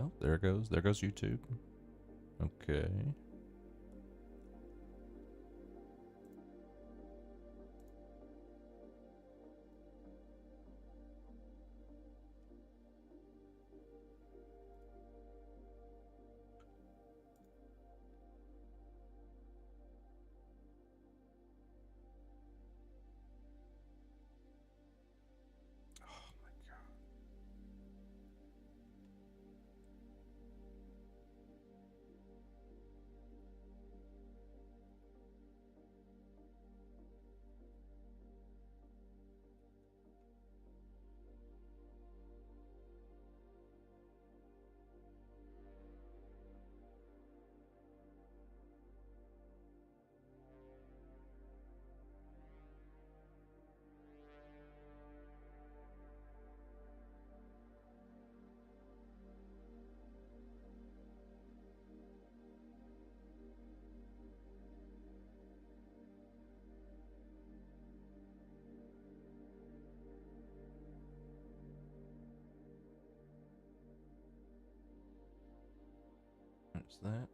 Oh, there it goes. There goes YouTube. Okay. There's that.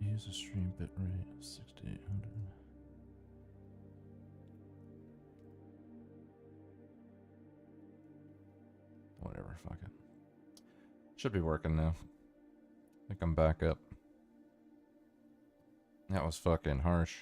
Use a stream bitrate of 6800. Whatever, fuck it. Should be working now. I think I'm back up. That was fucking harsh.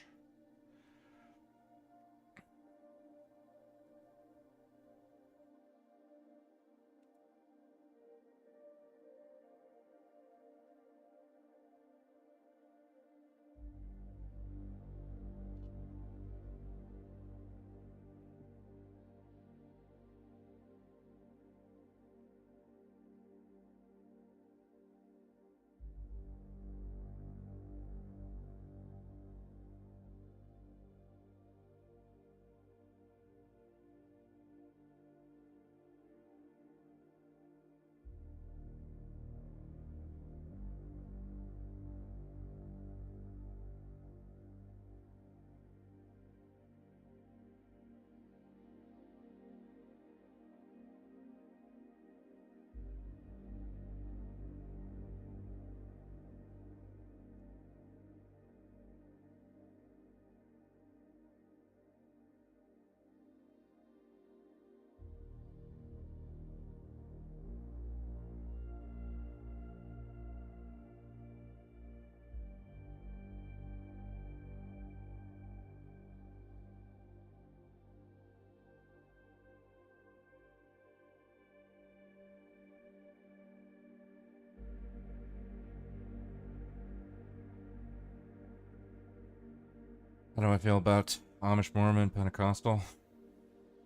How do I feel about Amish, Mormon, Pentecostal?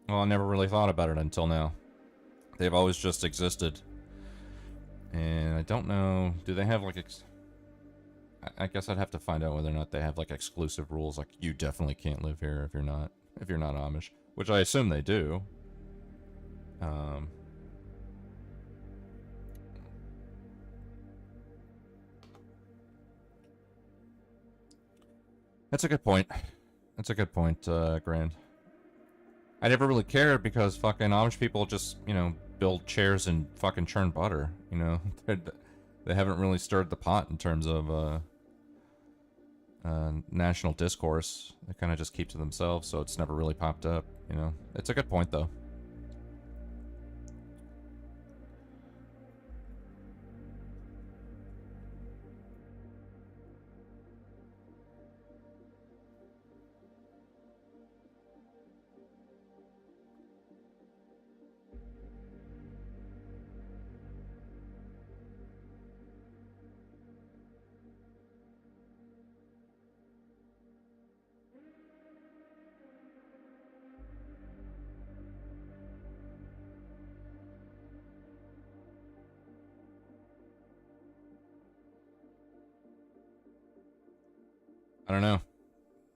Well, I never really thought about it until now. They've always just existed. And I don't know, do they have like I guess I'd have to find out whether or not they have like exclusive rules, like you definitely can't live here if you're not Amish, which I assume they do. That's a good point. That's a good point, Grand. I never really cared because fucking Amish people just, you know, build chairs and fucking churn butter, you know? They haven't really stirred the pot in terms of, national discourse. They kind of just keep to themselves, so it's never really popped up, you know? It's a good point, though. don't know.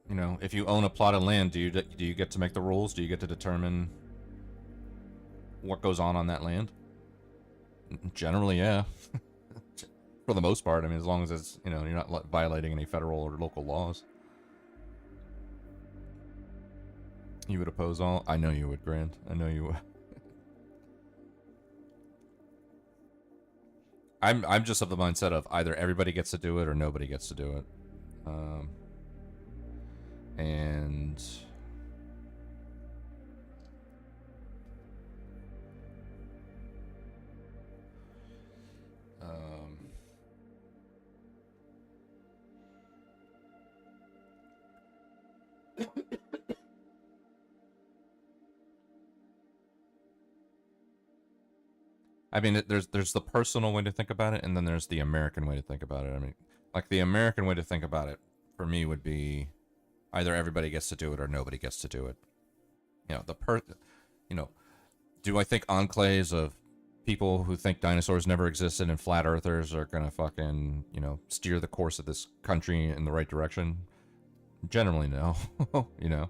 You know, if you own a plot of land, do you get to make the rules? Do you get to determine what goes on that land? Generally, yeah. For the most part, I mean, as long as it's, you know, you're not violating any federal or local laws. You would oppose all? I know you would, Grant. I know you would. I'm just of the mindset of either everybody gets to do it or nobody gets to do it. And I mean, there's the personal way to think about it, and then there's the American way to think about it. I mean, like the American way to think about it for me would be either everybody gets to do it or nobody gets to do it. You know, you know, do I think enclaves of people who think dinosaurs never existed and flat earthers are gonna fucking, you know, steer the course of this country in the right direction? Generally, no. You know,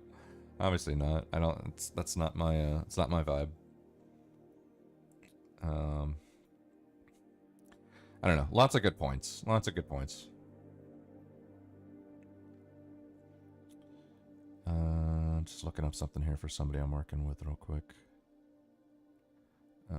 obviously not. I don't. That's not my. It's not my vibe. I don't know. Lots of good points. Lots of good points. Just looking up something here for somebody I'm working with real quick. If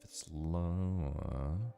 it's low.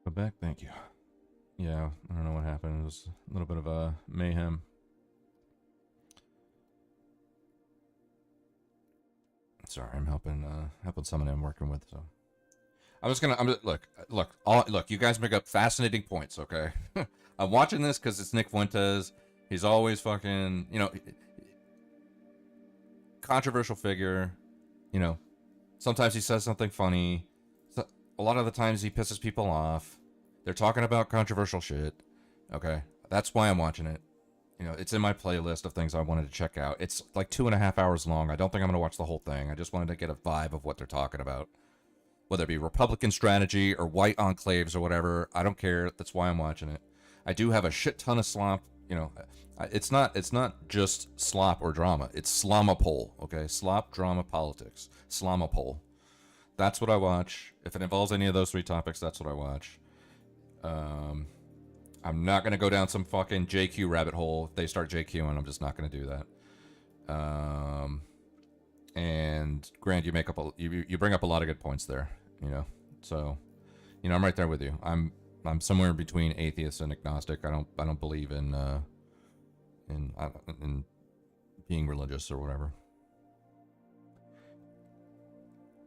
Go back. Thank you. Yeah, I don't know what happened. It was a little bit of a mayhem. Sorry, I'm helping someone I'm working with. So look. You guys make up fascinating points. Okay, I'm watching this because it's Nick Fuentes. He's always fucking, controversial figure. You know, sometimes he says something funny. So, a lot of the times he pisses people off. They're talking about controversial shit. Okay, that's why I'm watching it. It's in my playlist of things I wanted to check out. It's like 2.5 hours long. I don't think I'm going to watch the whole thing. I just wanted to get a vibe of what they're talking about. Whether it be Republican strategy or white enclaves or whatever, I don't care. That's why I'm watching it. I do have a shit ton of slop. It's not just slop or drama. It's Slamapol, okay? Slop, drama, politics. Slamapol. That's what I watch. If it involves any of those three topics, that's what I watch. I'm not going to go down some fucking JQ rabbit hole. If they start JQing, I'm just not going to do that. And Grant, you bring up a lot of good points there, So, I'm right there with you. I'm somewhere between atheist and agnostic. I don't believe in being religious or whatever.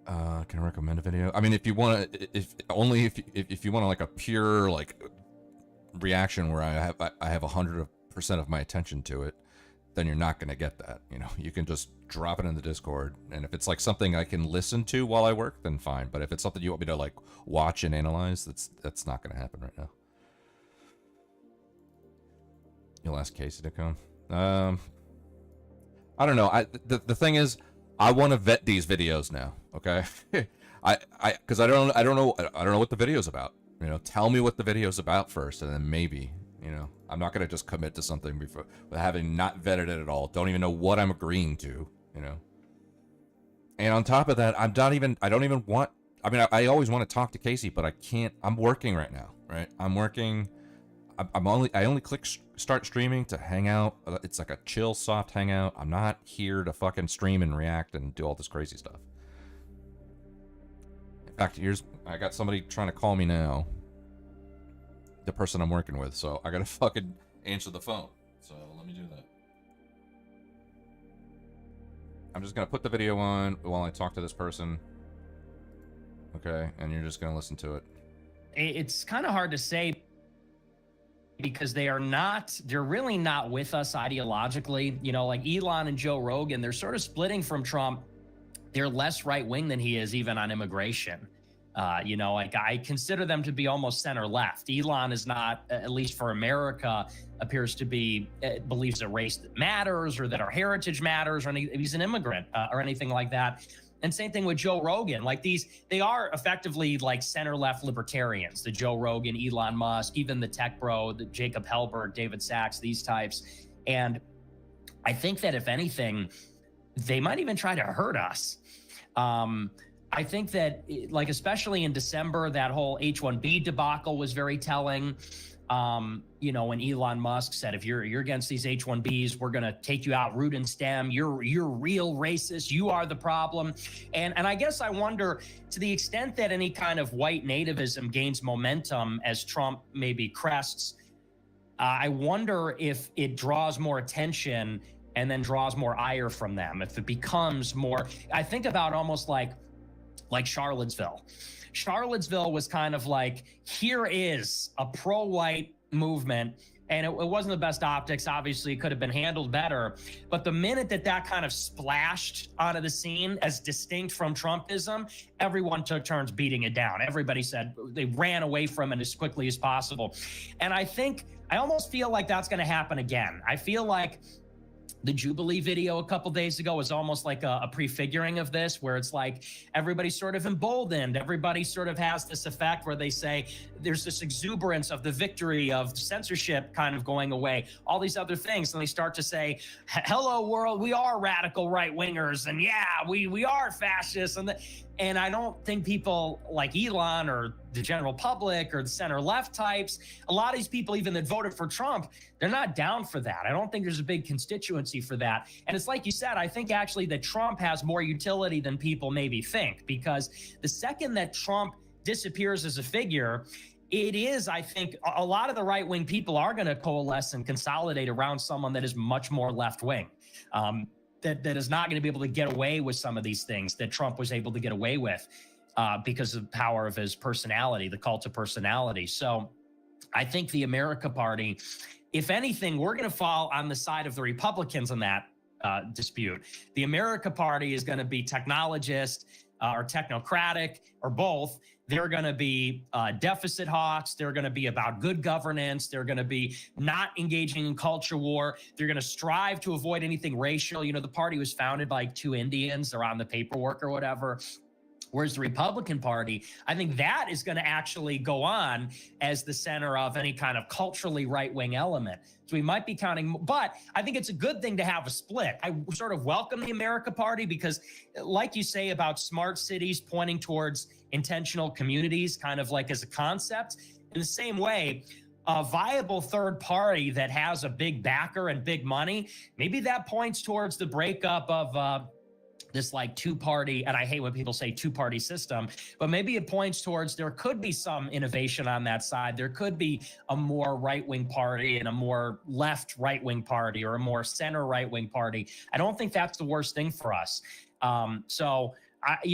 Can I recommend a video? I mean, if you want to, if you want to, like, a pure, like, reaction where I have 100% of my attention to it, then you're not going to get that. You can just drop it in the Discord, and if it's like something I can listen to while I work, then fine. But if it's something you want me to, like, watch and analyze, that's not going to happen right now. You'll ask Casey to come. I don't know. The thing is, I want to vet these videos now. Okay, because I don't know what the video's about. Tell me what the video's about first, and then maybe. I'm not gonna just commit to something before having not vetted it at all. Don't even know what I'm agreeing to. And on top of that, I don't even want. I mean, I always want to talk to Casey, but I can't. I'm working right now. Right? I'm working. I only click start streaming to hang out. It's like a chill, soft hangout. I'm not here to fucking stream and react and do all this crazy stuff. In fact, I got somebody trying to call me now. The person I'm working with, so I gotta fucking answer the phone. So let me do that. I'm just gonna put the video on while I talk to this person. Okay, and you're just gonna listen to it. It's kind of hard to say because they're really not with us ideologically. Like Elon and Joe Rogan, they're sort of splitting from Trump. They're less right-wing than he is, even on immigration. Like I consider them to be almost center left. Elon is not, at least for America, appears to be, believes a race that matters or that our heritage matters, or he's an immigrant or anything like that. And same thing with Joe Rogan. Like they are effectively like center left libertarians, the Joe Rogan, Elon Musk, even the tech bro, the Jacob Hellberg, David Sachs, these types. And I think that if anything, they might even try to hurt us. I think that, like, especially in December, that whole H-1B debacle was very telling. When Elon Musk said, if you're against these H-1Bs, we're going to take you out root and stem. You're real racist. You are the problem. And I guess I wonder, to the extent that any kind of white nativism gains momentum as Trump maybe crests, I wonder if it draws more attention and then draws more ire from them. If it becomes more, I think about almost like Charlottesville. Charlottesville was kind of like, here is a pro-white movement, and it wasn't the best optics. Obviously, it could have been handled better. But the minute that kind of splashed onto the scene as distinct from Trumpism, everyone took turns beating it down. Everybody said they ran away from it as quickly as possible. And I almost feel like that's going to happen again. I feel like the Jubilee video a couple days ago was almost like a prefiguring of this, where it's like everybody's sort of emboldened. Everybody sort of has this effect where they say there's this exuberance of the victory of censorship kind of going away, all these other things. And they start to say, hello, world, we are radical right wingers. And yeah, we are fascists. And I don't think people like Elon or the general public or the center left types, a lot of these people, even that voted for Trump, they're not down for that. I don't think there's a big constituency for that. And it's like you said, I think actually that Trump has more utility than people maybe think, because the second that Trump disappears as a figure, It is, I think, a lot of the right wing people are going to coalesce and consolidate around someone that is much more left wing. That is not going to be able to get away with some of these things that Trump was able to get away with because of the power of his personality, the cult of personality. So I think the America Party, if anything, we're going to fall on the side of the Republicans in that dispute. The America Party is going to be technologist or technocratic or both. They're going to be deficit hawks. They're going to be about good governance. They're going to be not engaging in culture war. They're going to strive to avoid anything racial. You know, the party was founded by 2 Indians. They're on the paperwork or whatever. Whereas the Republican Party, I think that is going to actually go on as the center of any kind of culturally right-wing element. So we might be counting, but I think it's a good thing to have a split. I sort of welcome the America Party because, like you say about smart cities pointing towards intentional communities, kind of like as a concept, in the same way, a viable third party that has a big backer and big money, maybe that points towards the breakup of this like 2-party, and I hate when people say 2-party system, but maybe it points towards there could be some innovation on that side. There could be a more right-wing party and a more left right-wing party or a more center right-wing party. I don't think that's the worst thing for us. So,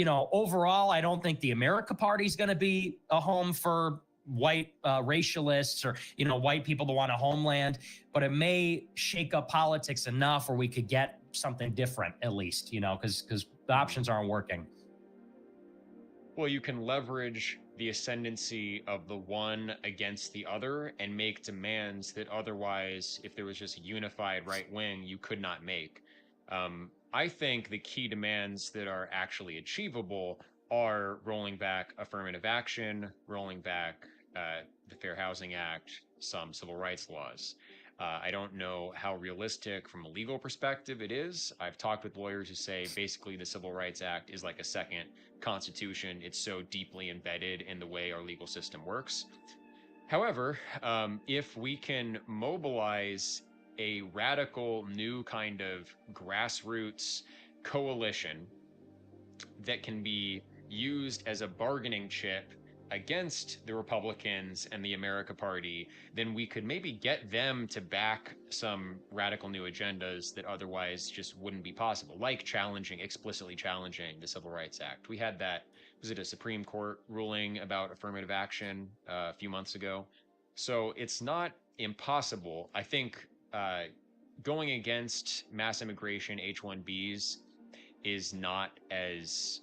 overall, I don't think the America Party is going to be a home for white racialists or, white people that want a homeland, but it may shake up politics enough where we could get something different, at least, because the options aren't working. Well, you can leverage the ascendancy of the one against the other and make demands that otherwise, if there was just a unified right wing, you could not make. I think the key demands that are actually achievable are rolling back affirmative action, rolling back the Fair Housing Act, some civil rights laws. I don't know how realistic from a legal perspective it is. I've talked with lawyers who say basically the Civil Rights Act is like a second constitution. It's so deeply embedded in the way our legal system works. However, if we can mobilize a radical new kind of grassroots coalition that can be used as a bargaining chip against the Republicans and the America Party, then we could maybe get them to back some radical new agendas that otherwise just wouldn't be possible, like explicitly challenging the Civil Rights Act. We had that, was it a Supreme Court ruling about affirmative action a few months ago? So it's not impossible. I think going against mass immigration H-1Bs is not as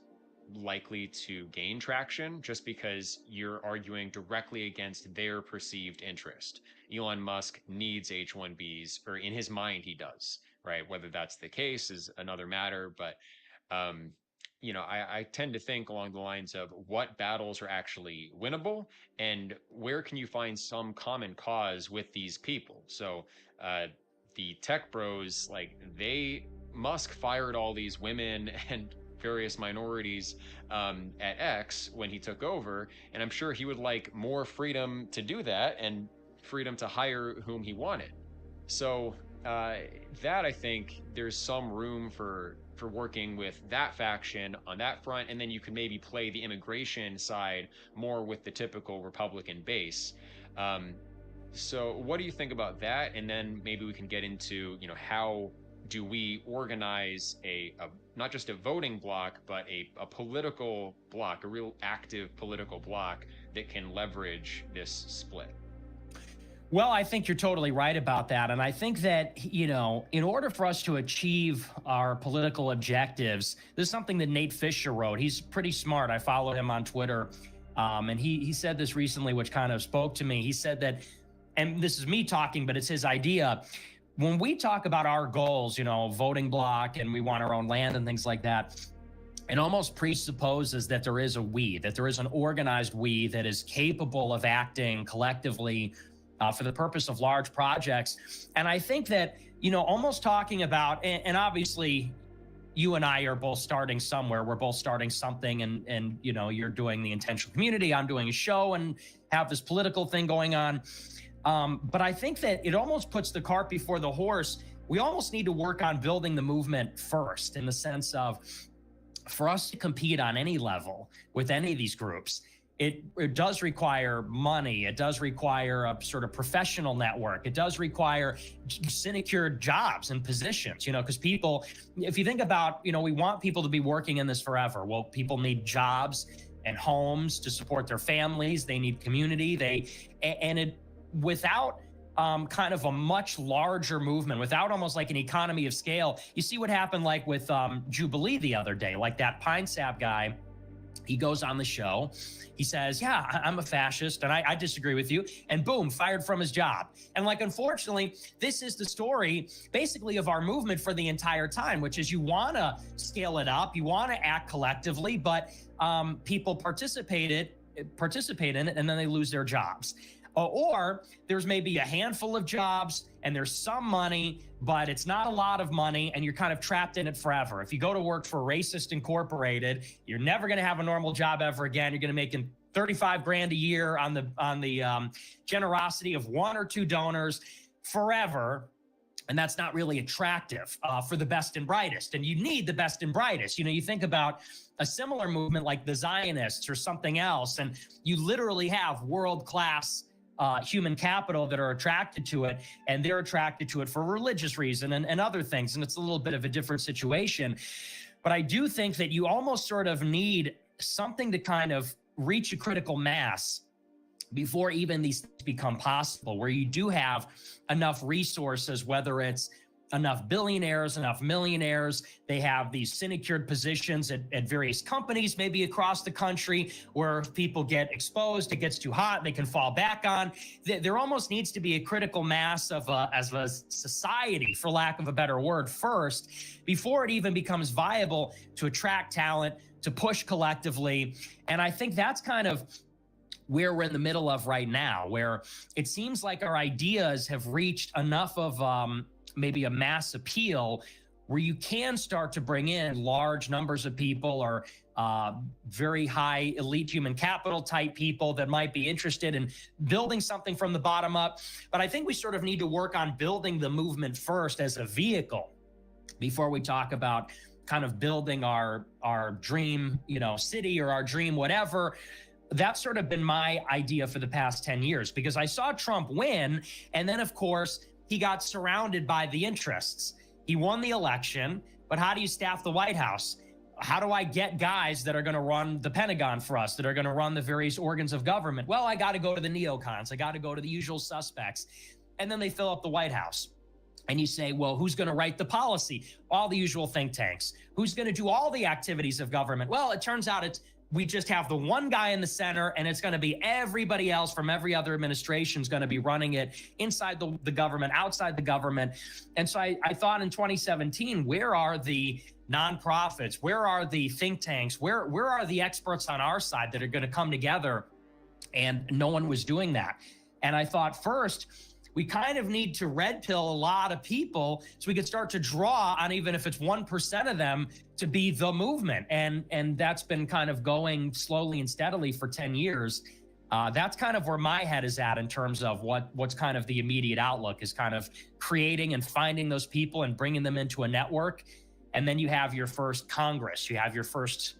likely to gain traction just because you're arguing directly against their perceived interest. Elon Musk needs H-1Bs, or in his mind he does, right? Whether that's the case is another matter, but I tend to think along the lines of what battles are actually winnable and where can you find some common cause with these people. So the tech bros, Musk fired all these women and various minorities at X when he took over, and I'm sure he would like more freedom to do that and freedom to hire whom he wanted. So that, I think there's some room for working with that faction on that front, and then you can maybe play the immigration side more with the typical Republican base. So what do you think about that? And then maybe we can get into, how do we organize a not just a voting bloc, but a political bloc, a real active political bloc that can leverage this split? Well, I think you're totally right about that. And I think that, in order for us to achieve our political objectives, this is something that Nate Fisher wrote. He's pretty smart. I follow him on Twitter. And he said this recently, which kind of spoke to me. He said that, and this is me talking, but it's his idea. When we talk about our goals, voting bloc, and we want our own land and things like that, it almost presupposes that there is a we, that there is an organized we that is capable of acting collectively for the purpose of large projects. And I think that, almost talking about, and obviously you and I are both starting somewhere. We're both starting something, and you're doing the intentional community. I'm doing a show and have this political thing going on. But I think that it almost puts the cart before the horse. We almost need to work on building the movement first, in the sense of, for us to compete on any level with any of these groups, it does require money. It does require a sort of professional network. It does require sinecure jobs and positions, because people, if you think about, we want people to be working in this forever. Well, people need jobs and homes to support their families. They need community. Without kind of a much larger movement, without almost like an economy of scale. You see what happened like with Jubilee the other day, like that Pine Sap guy. He goes on the show. He says, yeah, I'm a fascist and I disagree with you. And boom, fired from his job. And like, unfortunately, this is the story basically of our movement for the entire time, which is you want to scale it up. You want to act collectively, but people participate in it and then they lose their jobs. Or there's maybe a handful of jobs and there's some money, but it's not a lot of money and you're kind of trapped in it forever. If you go to work for Racist Incorporated, you're never going to have a normal job ever again. You're going to make 35 grand a year on the generosity of one or two donors forever. And that's not really attractive for the best and brightest. And you need the best and brightest. You think about a similar movement like the Zionists or something else, and you literally have world-class human capital that are attracted to it, and they're attracted to it for religious reason and other things. And it's a little bit of a different situation. But I do think that you almost sort of need something to kind of reach a critical mass before even these things become possible, where you do have enough resources, whether it's enough billionaires, enough millionaires. They have these synecured positions at various companies, maybe across the country, where if people get exposed, it gets too hot, they can fall back on. There almost needs to be a critical mass of as a society, for lack of a better word, first, before it even becomes viable to attract talent, to push collectively. And I think that's kind of where we're in the middle of right now, where it seems like our ideas have reached enough of maybe a mass appeal where you can start to bring in large numbers of people or very high elite human capital type people that might be interested in building something from the bottom up. But I think we sort of need to work on building the movement first as a vehicle before we talk about kind of building our dream, city or our dream, whatever. That's sort of been my idea for the past 10 years, because I saw Trump win. And then, of course, he got surrounded by the interests. He won the election, but how do you staff the White House? How do I get guys that are going to run the Pentagon for us, that are going to run the various organs of government? Well, I got to go to the neocons. I got to go to the usual suspects. And then they fill up the White House. And you say, well, who's going to write the policy? All the usual think tanks. Who's going to do all the activities of government? Well, it turns out we just have the one guy in the center, and it's going to be everybody else from every other administration is going to be running it inside the government, outside the government. And so I thought in 2017, where are the nonprofits? Where are the think tanks? Where are the experts on our side that are going to come together? And no one was doing that. And I thought, first, we kind of need to red pill a lot of people so we could start to draw on, even if it's 1% of them, to be the movement. And that's been kind of going slowly and steadily for 10 years. That's kind of where my head is at in terms of what's kind of the immediate outlook, is kind of creating and finding those people and bringing them into a network. And then you have your first Congress, you have your first,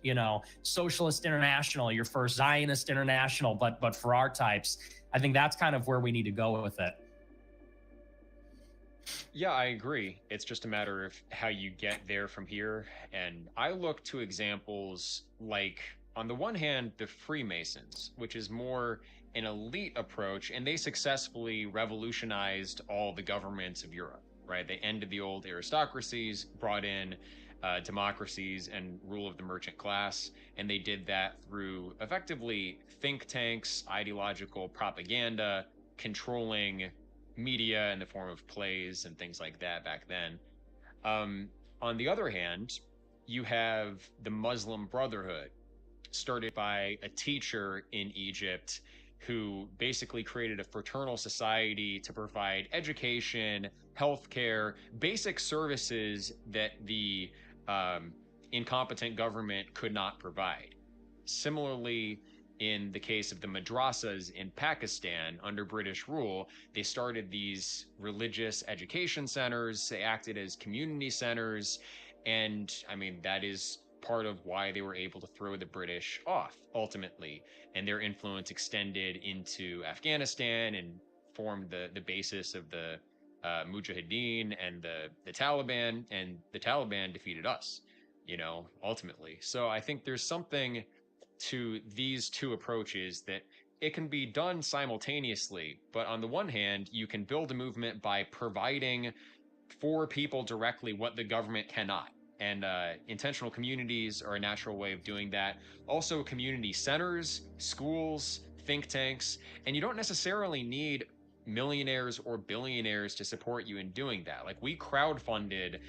Socialist International, your first Zionist International, but for our types. I think that's kind of where we need to go with it. Yeah, I agree. It's just a matter of how you get there from here. And I look to examples like, on the one hand, the Freemasons, which is more an elite approach, and they successfully revolutionized all the governments of Europe, right? They ended the old aristocracies, brought in democracies and rule of the merchant class, and they did that through effectively think tanks, ideological propaganda, controlling media in the form of plays and things like that back then. On the other hand, you have the Muslim Brotherhood, started by a teacher in Egypt who basically created a fraternal society to provide education, healthcare, basic services that the incompetent government could not provide. Similarly, in the case of the madrasas in Pakistan under British rule, they started these religious education centers. They acted as community centers. And I mean, that is part of why they were able to throw the British off ultimately, and their influence extended into Afghanistan and formed the basis of the Mujahideen and the Taliban, and the Taliban defeated us, ultimately. So I think there's something to these two approaches that it can be done simultaneously, but on the one hand, you can build a movement by providing for people directly what the government cannot. And intentional communities are a natural way of doing that. Also, community centers, schools, think tanks, and you don't necessarily need millionaires or billionaires to support you in doing that. Like, we crowdfunded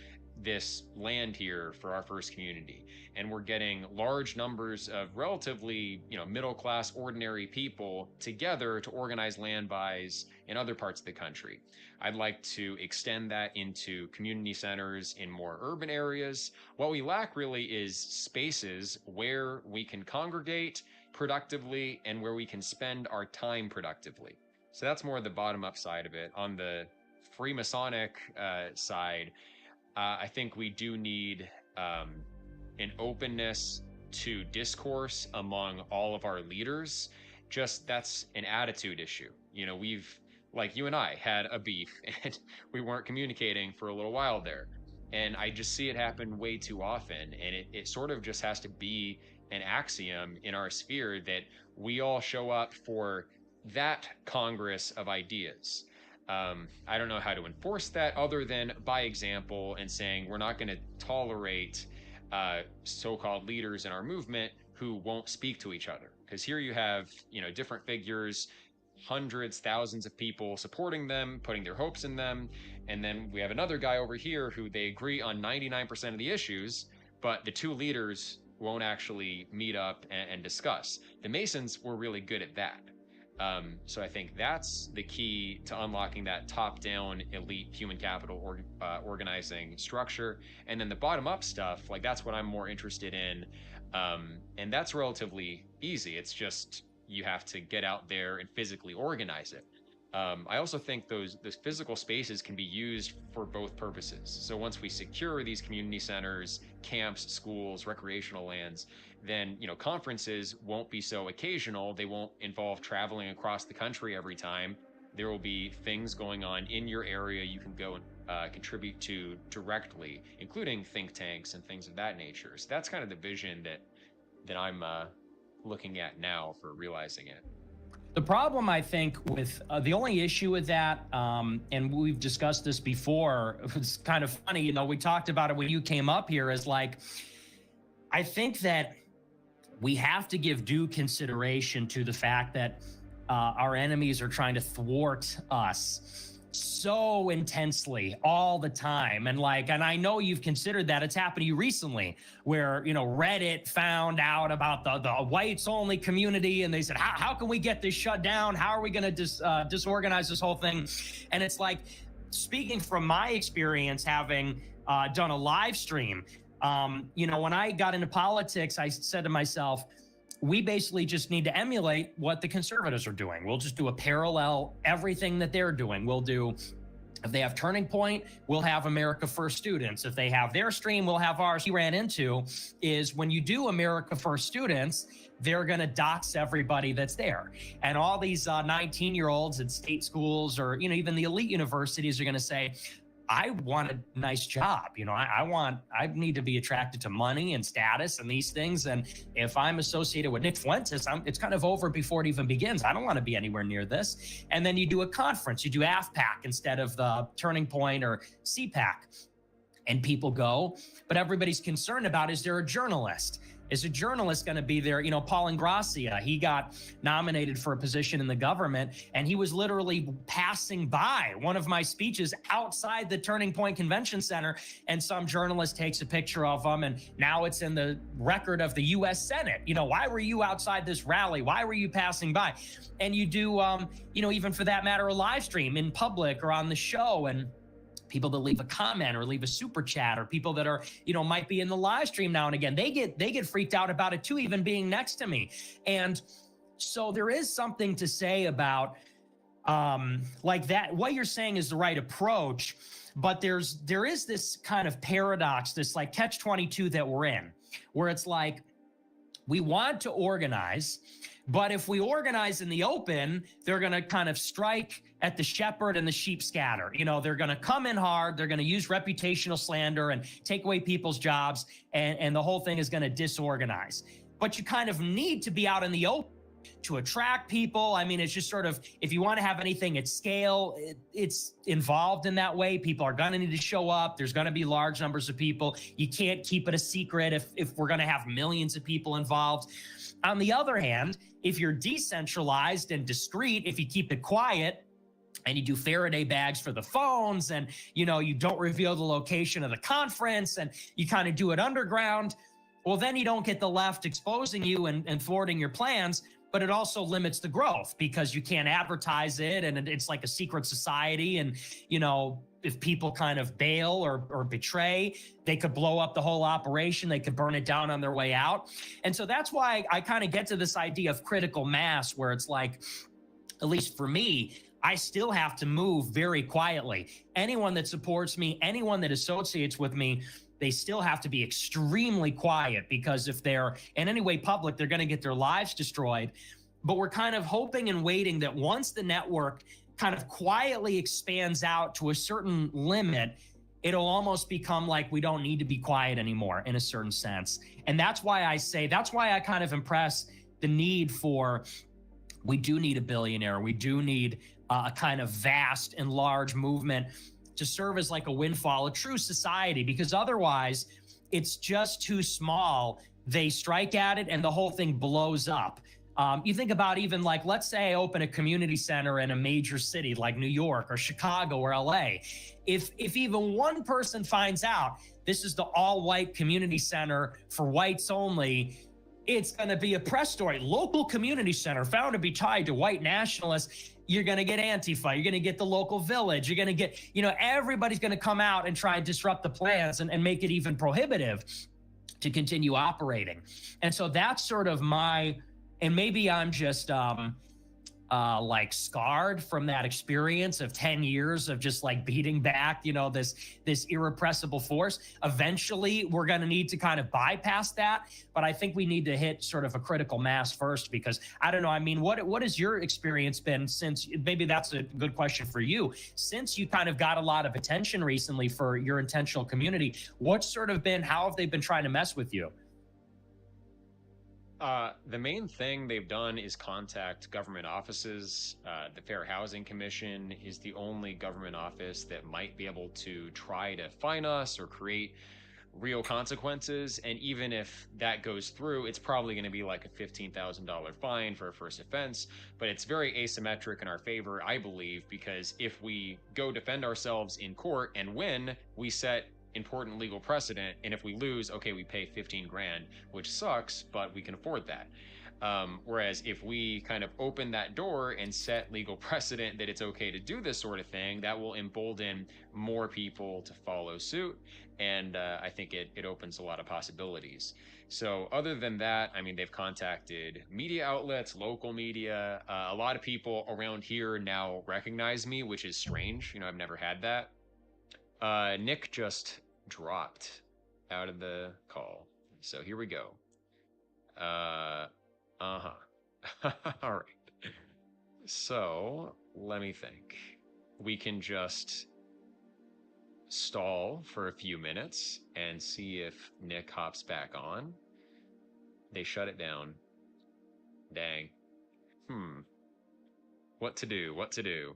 this land here for our first community, and we're getting large numbers of relatively, middle class, ordinary people together to organize land buys in other parts of the country. I'd like to extend that into community centers in more urban areas. What we lack really is spaces where we can congregate productively and where we can spend our time productively. So that's more the bottom up side of it. On the Freemasonic side, I think we do need an openness to discourse among all of our leaders. Just that's an attitude issue. We've, like you and I, had a beef and we weren't communicating for a little while there. And I just see it happen way too often. And it sort of just has to be an axiom in our sphere that we all show up for that Congress of ideas. I don't know how to enforce that other than by example and saying we're not going to tolerate so-called leaders in our movement who won't speak to each other. Because here you have, different figures, hundreds, thousands of people supporting them, putting their hopes in them. And then we have another guy over here who they agree on 99% of the issues, but the two leaders won't actually meet up and discuss. The Masons were really good at that. So I think that's the key to unlocking that top-down elite human capital organizing structure. And then the bottom-up stuff, like that's what I'm more interested in. And that's relatively easy. It's just you have to get out there and physically organize it. I also think those physical spaces can be used for both purposes. So once we secure these community centers, camps, schools, recreational lands, then conferences won't be so occasional. They won't involve traveling across the country every time. There will be things going on in your area you can go and contribute to directly, including think tanks and things of that nature. So that's kind of the vision that I'm looking at now for realizing it. The problem, I think, with the only issue with that, and we've discussed this before, it's kind of funny, we talked about it when you came up here, is like, I think that we have to give due consideration to the fact that our enemies are trying to thwart us so intensely all the time. And I know you've considered that. It's happened to you recently where, Reddit found out about the whites only community. And they said, how can we get this shut down? How are we going to disorganize this whole thing? And it's like, speaking from my experience, having done a live stream, when I got into politics, I said to myself, we basically just need to emulate what the conservatives are doing. We'll just do a parallel everything that they're doing. We'll do, if they have Turning Point, we'll have America First students. If they have their stream, we'll have ours. He ran into is when you do America First students, they're going to dox everybody that's there. And all these 19-year-olds at state schools or, even the elite universities are going to say, I want a nice job. I need to be attracted to money and status and these things. And if I'm associated with Nick Fuentes, it's kind of over before it even begins. I don't want to be anywhere near this. And then you do a conference, you do AFPAC instead of the Turning Point or CPAC, and people go, but everybody's concerned about, is there a journalist? Is a journalist going to be there? Paul Ingrassia, he got nominated for a position in the government, and he was literally passing by one of my speeches outside the Turning Point Convention Center, and some journalist takes a picture of him, and now it's in the record of the U.S. Senate. Why were you outside this rally? Why were you passing by? And you do, even for that matter, a live stream in public or on the show, and people that leave a comment or leave a super chat, or people that are, might be in the live stream now and again, they get freaked out about it too, even being next to me. And so there is something to say about like that. What you're saying is the right approach, but there is this kind of paradox, this like catch-22 that we're in. where it's like, we want to organize, but if we organize in the open, they're going to kind of strike at the shepherd and the sheep scatter. You know, they're going to come in hard. They're going to use reputational slander and take away people's jobs. And the whole thing is going to disorganize. But you kind of need to be out in the open to attract people. I mean, it's just sort of, if you want to have anything at scale, it's involved in that way. People are going to need to show up. There's going to be large numbers of people. You can't keep it a secret if we're going to have millions of people involved. On the other hand, if you're decentralized and discreet, if you keep it quiet, and you do Faraday bags for the phones, and you know, you don't reveal the location of the conference, and you kind of do it underground, well, then you don't get the left exposing you and thwarting your plans. But it also limits the growth because you can't advertise it, and it's like a secret society. And you know, if people kind of bail or betray, they could blow up the whole operation. They could burn it down on their way out. And so that's why I kind of get to this idea of critical mass, where it's like, at least for me, I still have to move very quietly. Anyone that supports me, anyone that associates with me, they still have to be extremely quiet, because if they're in any way public, they're going to get their lives destroyed. But we're kind of hoping and waiting that once the network kind of quietly expands out to a certain limit, it'll almost become like we don't need to be quiet anymore in a certain sense. And that's why I kind of impress the need for, we do need a billionaire. We do need a kind of vast and large movement to serve as like a windfall, a true society, because otherwise it's just too small. They strike at it and the whole thing blows up. You think about even like, let's say I open a community center in a major city like New York or Chicago or LA. If even one person finds out this is the all-white community center for whites only, it's going to be a press story. Local community center found to be tied to white nationalists. You're going to get Antifa. You're going to get the local village. You're going to get, you know, everybody's going to come out and try and disrupt the plans and make it even prohibitive to continue operating. And so that's sort of my, and maybe I'm just like scarred from that experience of 10 years of just like beating back, you know, this irrepressible force. Eventually we're going to need to kind of bypass that. But I think we need to hit sort of a critical mass first, because I don't know. I mean, what has your experience been since, maybe that's a good question for you, since you kind of got a lot of attention recently for your intentional community? What's sort of been, how have they been trying to mess with you? The main thing they've done is contact government offices. The Fair Housing Commission is the only government office that might be able to try to fine us or create real consequences. And even if that goes through, it's probably going to be like a $15,000 fine for a first offense. But it's very asymmetric in our favor, I believe, because if we go defend ourselves in court and win, we set important legal precedent, and if we lose, okay, we pay 15 grand, which sucks, but we can afford that. Whereas if we kind of open that door and set legal precedent that it's okay to do this sort of thing, that will embolden more people to follow suit, and I think it opens a lot of possibilities. So other than that, I mean, they've contacted media outlets, local media. A lot of people around here now recognize me, which is strange. You know, I've never had that. Nick just dropped out of the call. So here we go. All right. So let me think. We can just stall for a few minutes and see if Nick hops back on. They shut it down. Dang. What to do? What to do?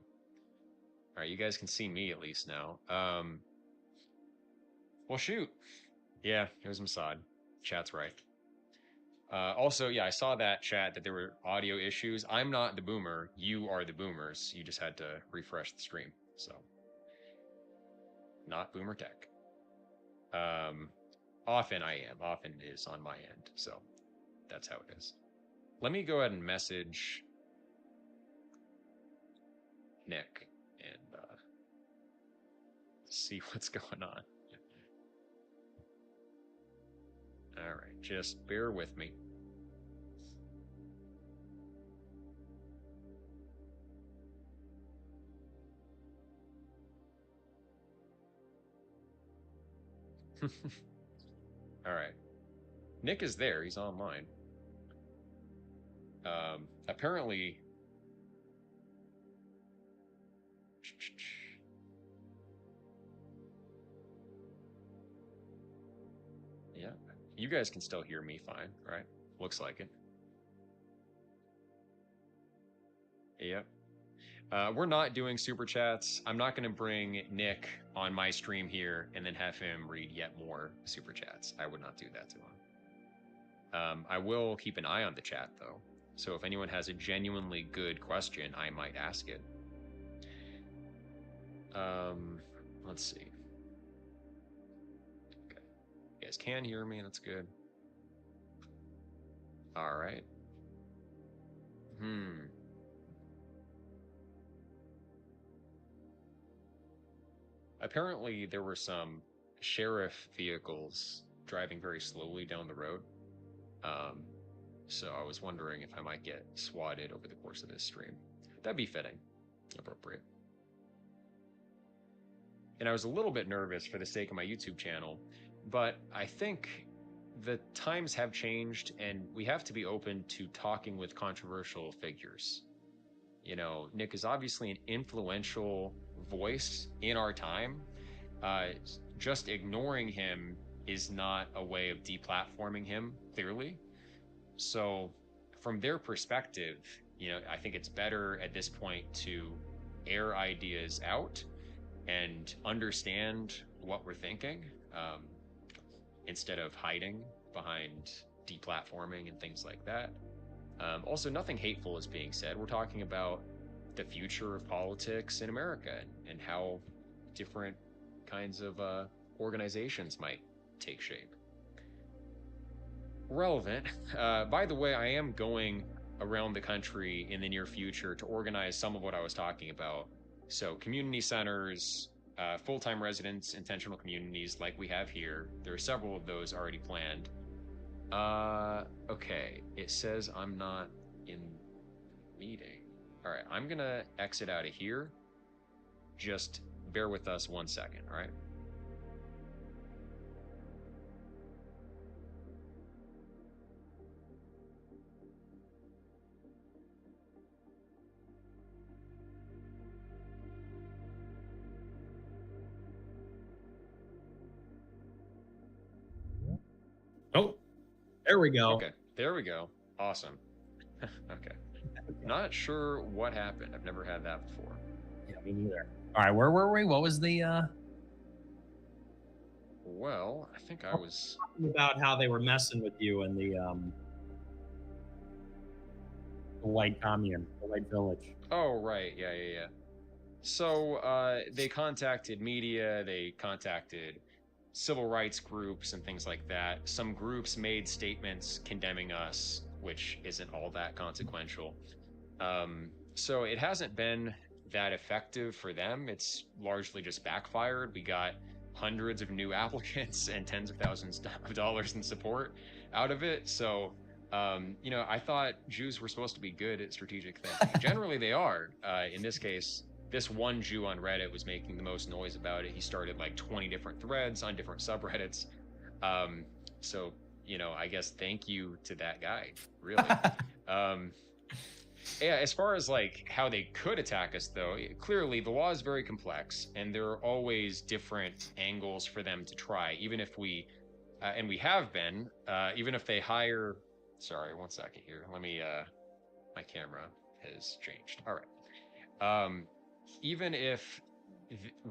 All right, you guys can see me at least now. Well, shoot. Yeah, here's Masad. Chat's right. Also, yeah, I saw that chat that there were audio issues. I'm not the boomer. You are the boomers. You just had to refresh the stream. So, not boomer tech. Often I am. Often it is on my end. So, that's how it is. Let me go ahead and message Nick and see what's going on. All right, just bear with me. All right. Nick is there. He's online. Apparently, yeah, you guys can still hear me fine, right? Looks like it. Yep. We're not doing super chats. I'm not going to bring Nick on my stream here and then have him read yet more super chats. I would not do that to him. I will keep an eye on the chat though. So if anyone has a genuinely good question, I might ask it. Let's see. Okay. You guys can hear me. That's good. All right. Apparently, there were some sheriff vehicles driving very slowly down the road. So I was wondering if I might get swatted over the course of this stream. That'd be fitting, appropriate. And I was a little bit nervous for the sake of my YouTube channel, but I think the times have changed and we have to be open to talking with controversial figures. You know, Nick is obviously an influential voice in our time. Just ignoring him is not a way of deplatforming him, clearly. So from their perspective, you know, I think it's better at this point to air ideas out and understand what we're thinking, instead of hiding behind deplatforming and things like that. Also, nothing hateful is being said. We're talking about the future of politics in America and how different kinds of organizations might take shape. Relevant. By the way, I am going around the country in the near future to organize some of what I was talking about. So community centers, full-time residents, intentional communities like we have here. There are several of those already planned. Okay, it says I'm not in meeting. All right, I'm gonna exit out of here. Just bear with us 1 second, all right? Oh, there we go. Okay, there we go. Awesome. Okay. Not sure what happened. I've never had that before. Yeah, me neither. All right, where were we? What was the Well, I think I was about how they were messing with you in the white commune, the white village? Oh, right. Yeah. So they contacted media, they contacted civil rights groups and things like that. Some groups made statements condemning us, which isn't all that consequential. So it hasn't been that effective for them. It's largely just backfired. We got hundreds of new applicants and tens of thousands of dollars in support out of it. So, you know, I thought Jews were supposed to be good at strategic thinking. Generally, they are. In this case, this one Jew on Reddit was making the most noise about it. He started like 20 different threads on different subreddits. So, you know, I guess thank you to that guy, really. Yeah, as far as like how they could attack us, though, clearly the law is very complex, and there are always different angles for them to try. Even if we, and we have been, even if they hire. Sorry, 1 second here. Let me. My camera has changed. All right. Even if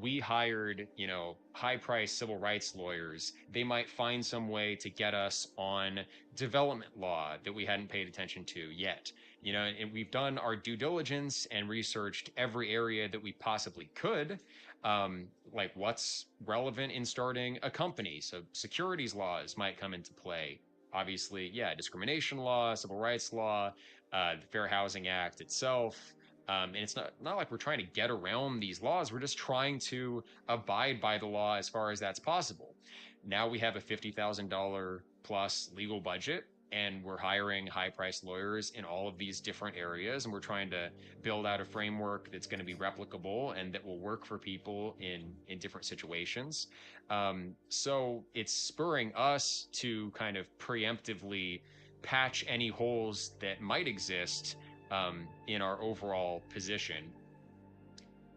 we hired, you know, high-priced civil rights lawyers, they might find some way to get us on development law that we hadn't paid attention to yet. You know, and we've done our due diligence and researched every area that we possibly could, like what's relevant in starting a company. So securities laws might come into play. Obviously, yeah, discrimination law, civil rights law, the Fair Housing Act itself. And it's not like we're trying to get around these laws. We're just trying to abide by the law as far as that's possible. Now we have a $50,000 plus legal budget. and we're hiring high-priced lawyers in all of these different areas, and we're trying to build out a framework that's going to be replicable and that will work for people in different situations. So it's spurring us to kind of preemptively patch any holes that might exist in our overall position.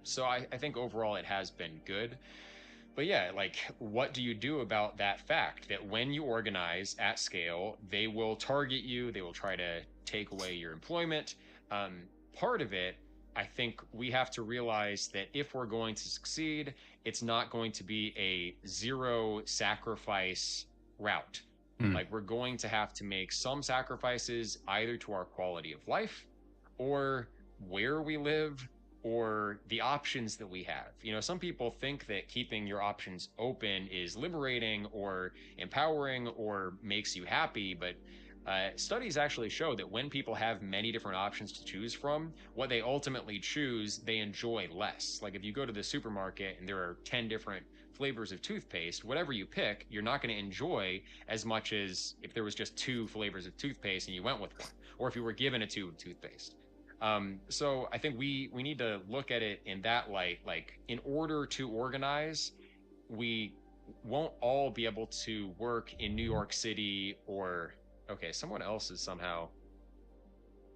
So I think overall it has been good. But yeah, like, what do you do about that fact that when you organize at scale, they will target you, they will try to take away your employment? Part of it, I think we have to realize that if we're going to succeed, it's not going to be a zero sacrifice route. Like, we're going to have to make some sacrifices either to our quality of life or where we live or the options that we have. You know, some people think that keeping your options open is liberating or empowering or makes you happy, but studies actually show that when people have many different options to choose from, what they ultimately choose, they enjoy less. Like if you go to the supermarket and there are 10 different flavors of toothpaste, whatever you pick, you're not going to enjoy as much as if there was just 2 flavors of toothpaste and you went with one, or if you were given a tube of toothpaste. So I think we need to look at it in that light. Like, in order to organize, we won't all be able to work in New York City or okay, someone else is somehow.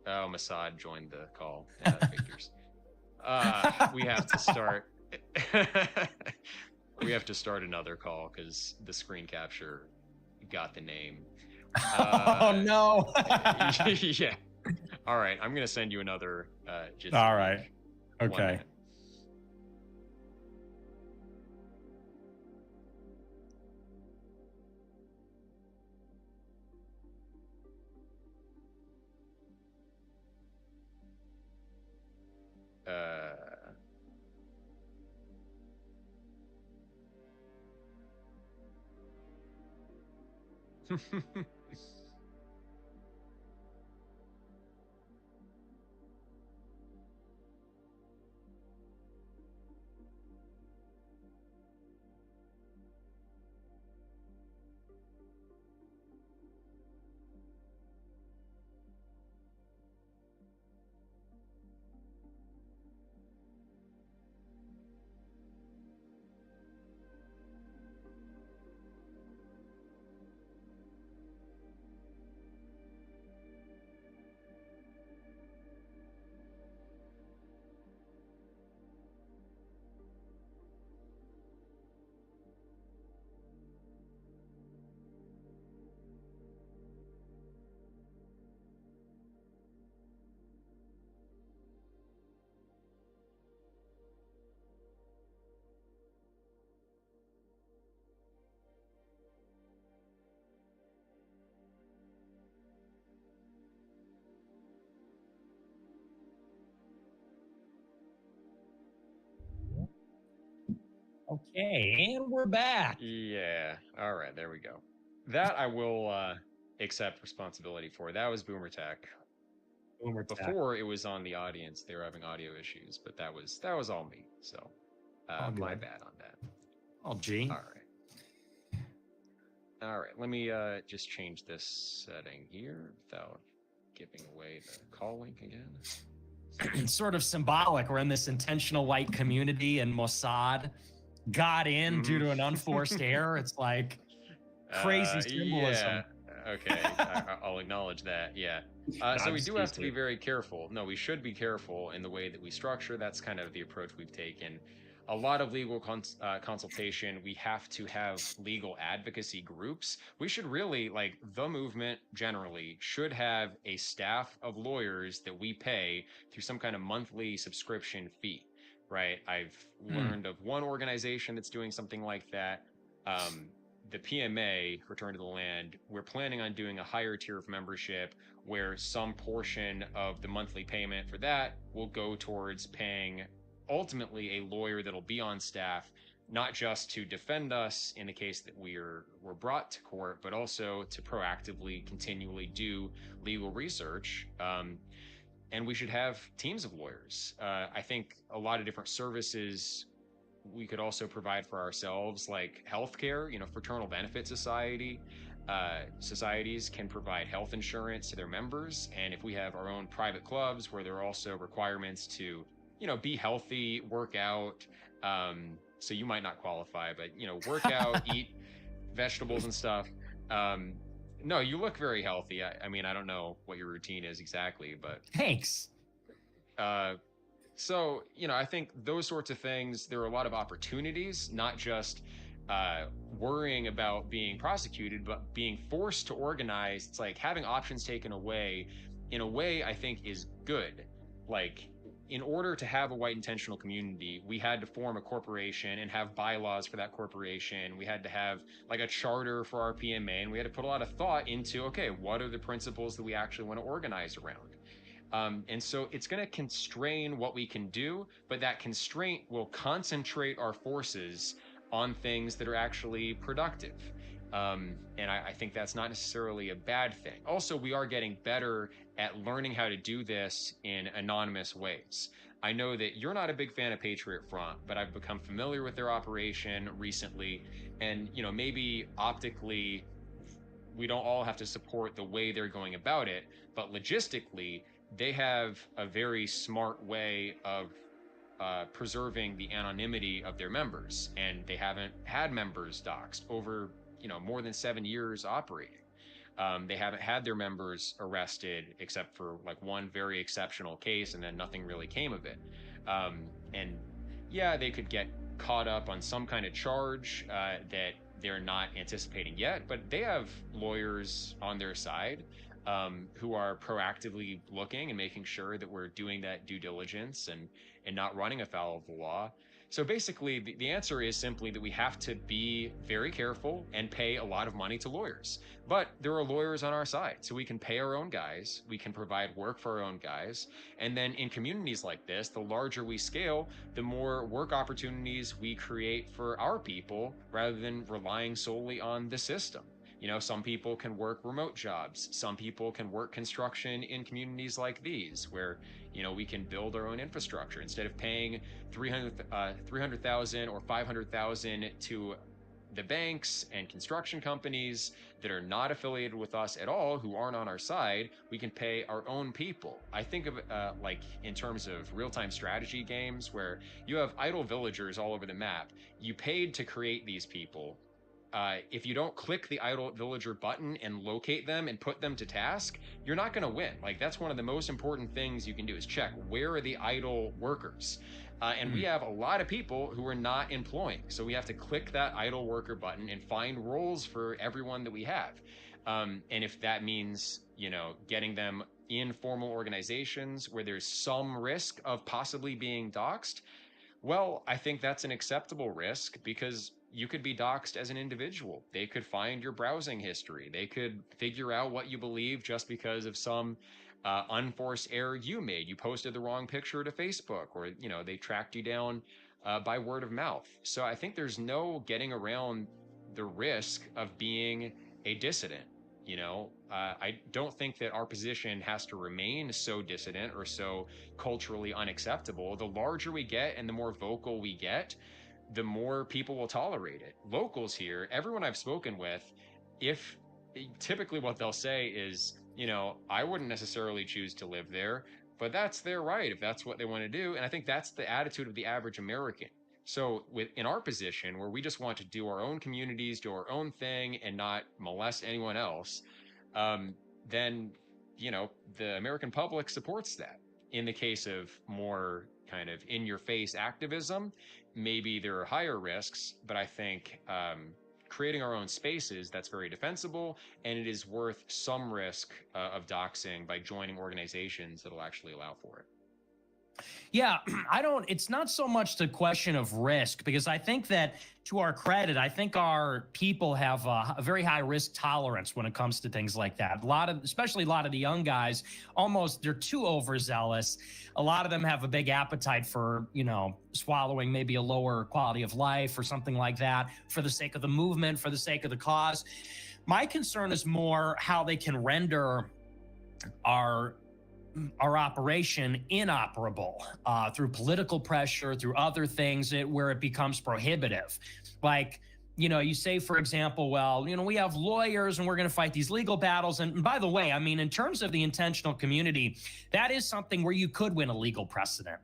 Oh, Masad joined the call. Yeah, figures. We have to start. We have to start another call because the screen capture got the name. Oh no! Yeah. All right, I'm gonna send you another. Just All right. One Okay. minute. Okay, and we're back. Yeah. All right. There we go. That I will accept responsibility for. That was Boomer Tech. Boomer Tech. Before it was on the audience, they were having audio issues, but that was all me. So my good. bad on that. Oh, gee. All right. All right. Let me just change this setting here without giving away the call link again. It's sort of symbolic. We're in this intentional white community, and Mossad got in due to an unforced error. It's like crazy symbolism. Yeah. Okay. I'll acknowledge that. Yeah. So we do have to be very careful. No, we should be careful in the way that we structure. That's kind of the approach we've taken. A lot of legal consultation. We have to have legal advocacy groups. We should really, like, the movement generally should have a staff of lawyers that we pay through some kind of monthly subscription fee, right? I've learned of one organization that's doing something like that. The PMA, Return to the Land, we're planning on doing a higher tier of membership where some portion of the monthly payment for that will go towards paying ultimately a lawyer that'll be on staff, not just to defend us in the case that we're brought to court, but also to proactively continually do legal research. And we should have teams of lawyers. I think a lot of different services we could also provide for ourselves, like healthcare, Fraternal Benefit Society. societies can provide health insurance to their members, and if we have our own private clubs where there are also requirements to, be healthy, work out. So you might not qualify, but work out, eat vegetables and stuff. Um, no, you look very healthy. I mean, I don't know what your routine is exactly, but Thanks. so, I think those sorts of things, there are a lot of opportunities, not just worrying about being prosecuted, but being forced to organize. It's like having options taken away, in a way, I think is good. Like, in order to have a white intentional community, we had to form a corporation and have bylaws for that corporation. We had to have like a charter for our PMA, and we had to put a lot of thought into, okay, what are the principles that we actually want to organize around? And so it's going to constrain what we can do, but that constraint will concentrate our forces on things that are actually productive. And I think that's not necessarily a bad thing. Also, we are getting better at learning how to do this in anonymous ways. I know that you're not a big fan of Patriot Front, but I've become familiar with their operation recently. And, maybe optically, we don't all have to support the way they're going about it, but logistically, they have a very smart way of preserving the anonymity of their members, and they haven't had members doxxed over more than 7 years operating. They haven't had their members arrested except for like one very exceptional case, and then nothing really came of it. And yeah, they could get caught up on some kind of charge that they're not anticipating yet, but they have lawyers on their side who are proactively looking and making sure that we're doing that due diligence and not running afoul of the law. So basically, the answer is simply that we have to be very careful and pay a lot of money to lawyers. But there are lawyers on our side, so we can pay our own guys, we can provide work for our own guys, and then in communities like this, the larger we scale, the more work opportunities we create for our people rather than relying solely on the system. Some people can work remote jobs. Some people can work construction in communities like these, where, we can build our own infrastructure instead of paying 300,000 or 500,000 to the banks and construction companies that are not affiliated with us at all, who aren't on our side. We can pay our own people. I think of it like in terms of real-time strategy games where you have idle villagers all over the map. You paid to create these people. If you don't click the idle villager button and locate them and put them to task, you're not going to win. Like, that's one of the most important things you can do is check where are the idle workers. And we have a lot of people who are not employing. So we have to click that idle worker button and find roles for everyone that we have. And if that means, getting them in formal organizations where there's some risk of possibly being doxxed, well, I think that's an acceptable risk because you could be doxxed as an individual. They could find your browsing history. They could figure out what you believe just because of some unforced error you made. You posted the wrong picture to Facebook, or they tracked you down by word of mouth. So I think there's no getting around the risk of being a dissident. I don't think that our position has to remain so dissident or so culturally unacceptable. The larger we get and the more vocal we get, the more people will tolerate it. Locals here, everyone I've spoken with, if typically what they'll say is, I wouldn't necessarily choose to live there, but that's their right if that's what they want to do. And I think that's the attitude of the average American. So in our position where we just want to do our own communities, do our own thing and not molest anyone else, then, the American public supports that. In the case of more kind of in-your-face activism, maybe there are higher risks, but I think creating our own spaces, that's very defensible, and it is worth some risk of doxing by joining organizations that'll actually allow for it. Yeah, it's not so much the question of risk, because I think that, to our credit, I think our people have a very high risk tolerance when it comes to things like that. Especially a lot of the young guys, they're too overzealous. A lot of them have a big appetite for, swallowing maybe a lower quality of life or something like that for the sake of the movement, for the sake of the cause. My concern is more how they can render our operation inoperable through political pressure, through other things where it becomes prohibitive. Like, you say, for example, well, we have lawyers and we're going to fight these legal battles. And by the way, I mean, in terms of the intentional community, that is something where you could win a legal precedent.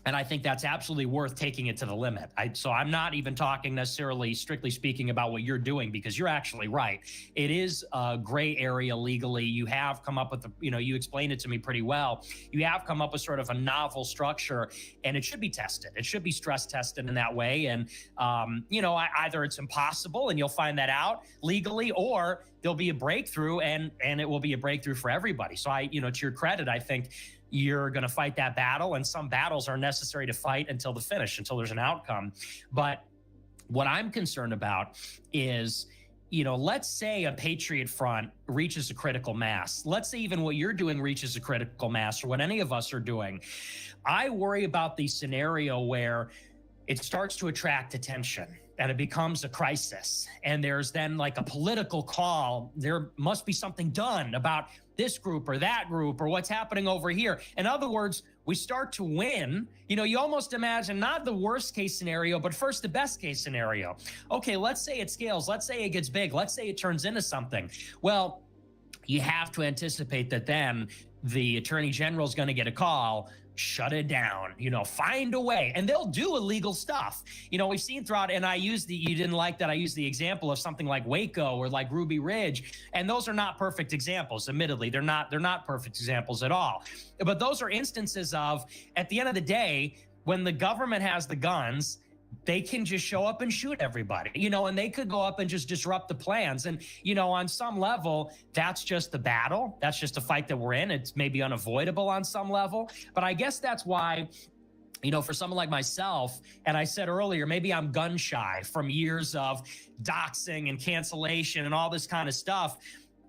And I think that's absolutely worth taking it to the limit. So I'm not even talking necessarily, strictly speaking, about what you're doing, because you're actually right. It is a gray area legally. You have come up with you explained it to me pretty well. You have come up with sort of a novel structure, and it should be tested. It should be stress tested in that way. And, either it's impossible and you'll find that out legally, or there'll be a breakthrough and it will be a breakthrough for everybody. So to your credit, I think you're going to fight that battle, and some battles are necessary to fight until the finish, until there's an outcome. But what I'm concerned about is, let's say a Patriot Front reaches a critical mass. Let's say even what you're doing reaches a critical mass, or what any of us are doing. I worry about the scenario where it starts to attract attention and it becomes a crisis. And there's then like a political call. There must be something done about this group or that group or what's happening over here. In other words, we start to win. You almost imagine not the worst case scenario, but first the best case scenario. Okay, let's say it scales. Let's say it gets big. Let's say it turns into something. Well, you have to anticipate that then the attorney general is going to get a call. Shut it down, find a way. And they'll do illegal stuff. We've seen throughout, and you didn't like that I used the example of something like Waco or like Ruby Ridge. And those are not perfect examples. Admittedly, they're not perfect examples at all. But those are instances of, at the end of the day, when the government has the guns, they can just show up and shoot everybody, and they could go up and just disrupt the plans. And, on some level, that's just the battle. That's just a fight that we're in. It's maybe unavoidable on some level. But I guess that's why, for someone like myself, and I said earlier, maybe I'm gun shy from years of doxing and cancellation and all this kind of stuff.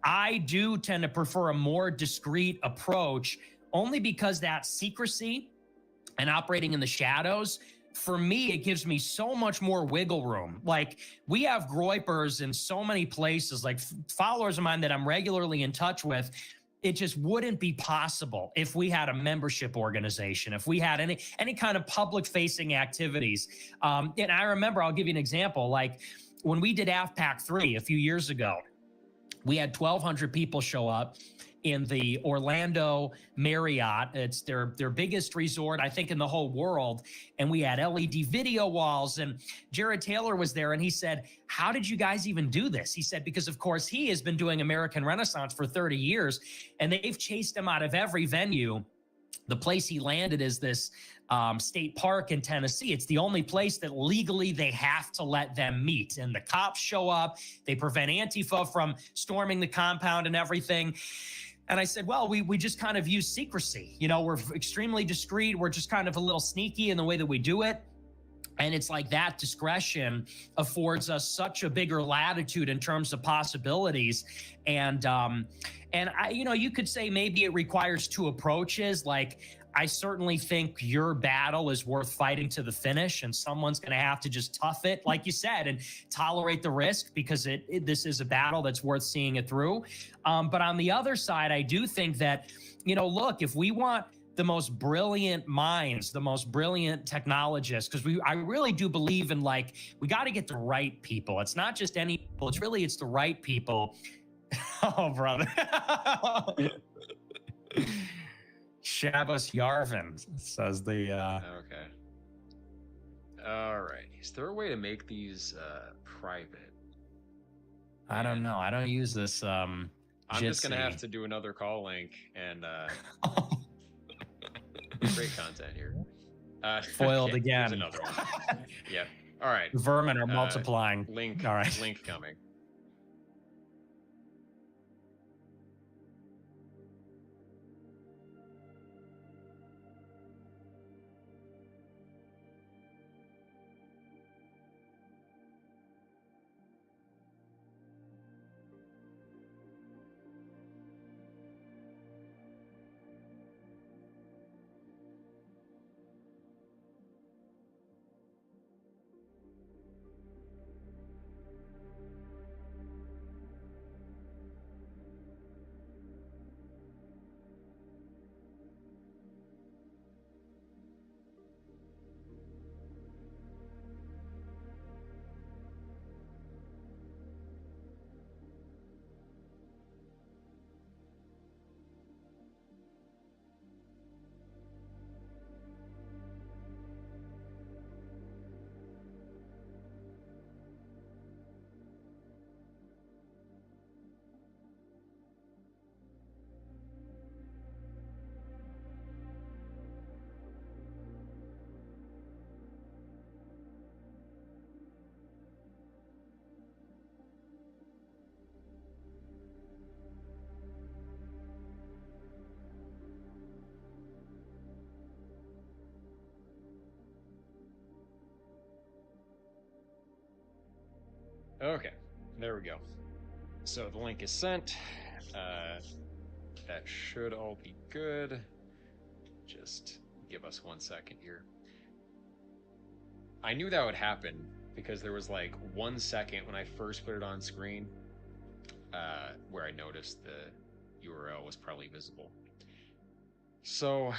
I do tend to prefer a more discreet approach, only because that secrecy and operating in the shadows, for me, it gives me so much more wiggle room. Like, we have groypers in so many places, like followers of mine that I'm regularly in touch with. It just wouldn't be possible if we had a membership organization, if we had any kind of public facing activities. And I remember, I'll give you an example. Like when we did AFPAC 3 a few years ago, we had 1,200 people show up in the Orlando Marriott. It's their biggest resort, I think, in the whole world. And we had LED video walls, and Jared Taylor was there, and he said, how did you guys even do this? He said, because of course he has been doing American Renaissance for 30 years, and they've chased him out of every venue. The place he landed is this state park in Tennessee. It's the only place that legally they have to let them meet. And the cops show up, they prevent Antifa from storming the compound and everything. And I said, well, we just kind of use secrecy. We're extremely discreet. We're just kind of a little sneaky in the way that we do it. And it's like that discretion affords us such a bigger latitude in terms of possibilities. And I, you could say maybe it requires two approaches. Like, I certainly think your battle is worth fighting to the finish, and someone's going to have to just tough it, like you said, and tolerate the risk, because this is a battle that's worth seeing it through. But on the other side, I do think that, look, if we want the most brilliant minds, the most brilliant technologists, because I really do believe in, like, we got to get the right people. It's not just any people. It's the right people. Oh, brother. Shabbos Yarvin says the Okay. All right. Is there a way to make these private? I don't know. I don't use this I'm just gonna have to do another call link, and great content here. Foiled okay, again. Here's another one. Yep. All right. Vermin are multiplying. Link. All right. Link coming. Okay, there we go. So the link is sent. That should all be good. Just give us 1 second here. I knew that would happen because there was like 1 second when I first put it on screen where I noticed the URL was probably visible. So,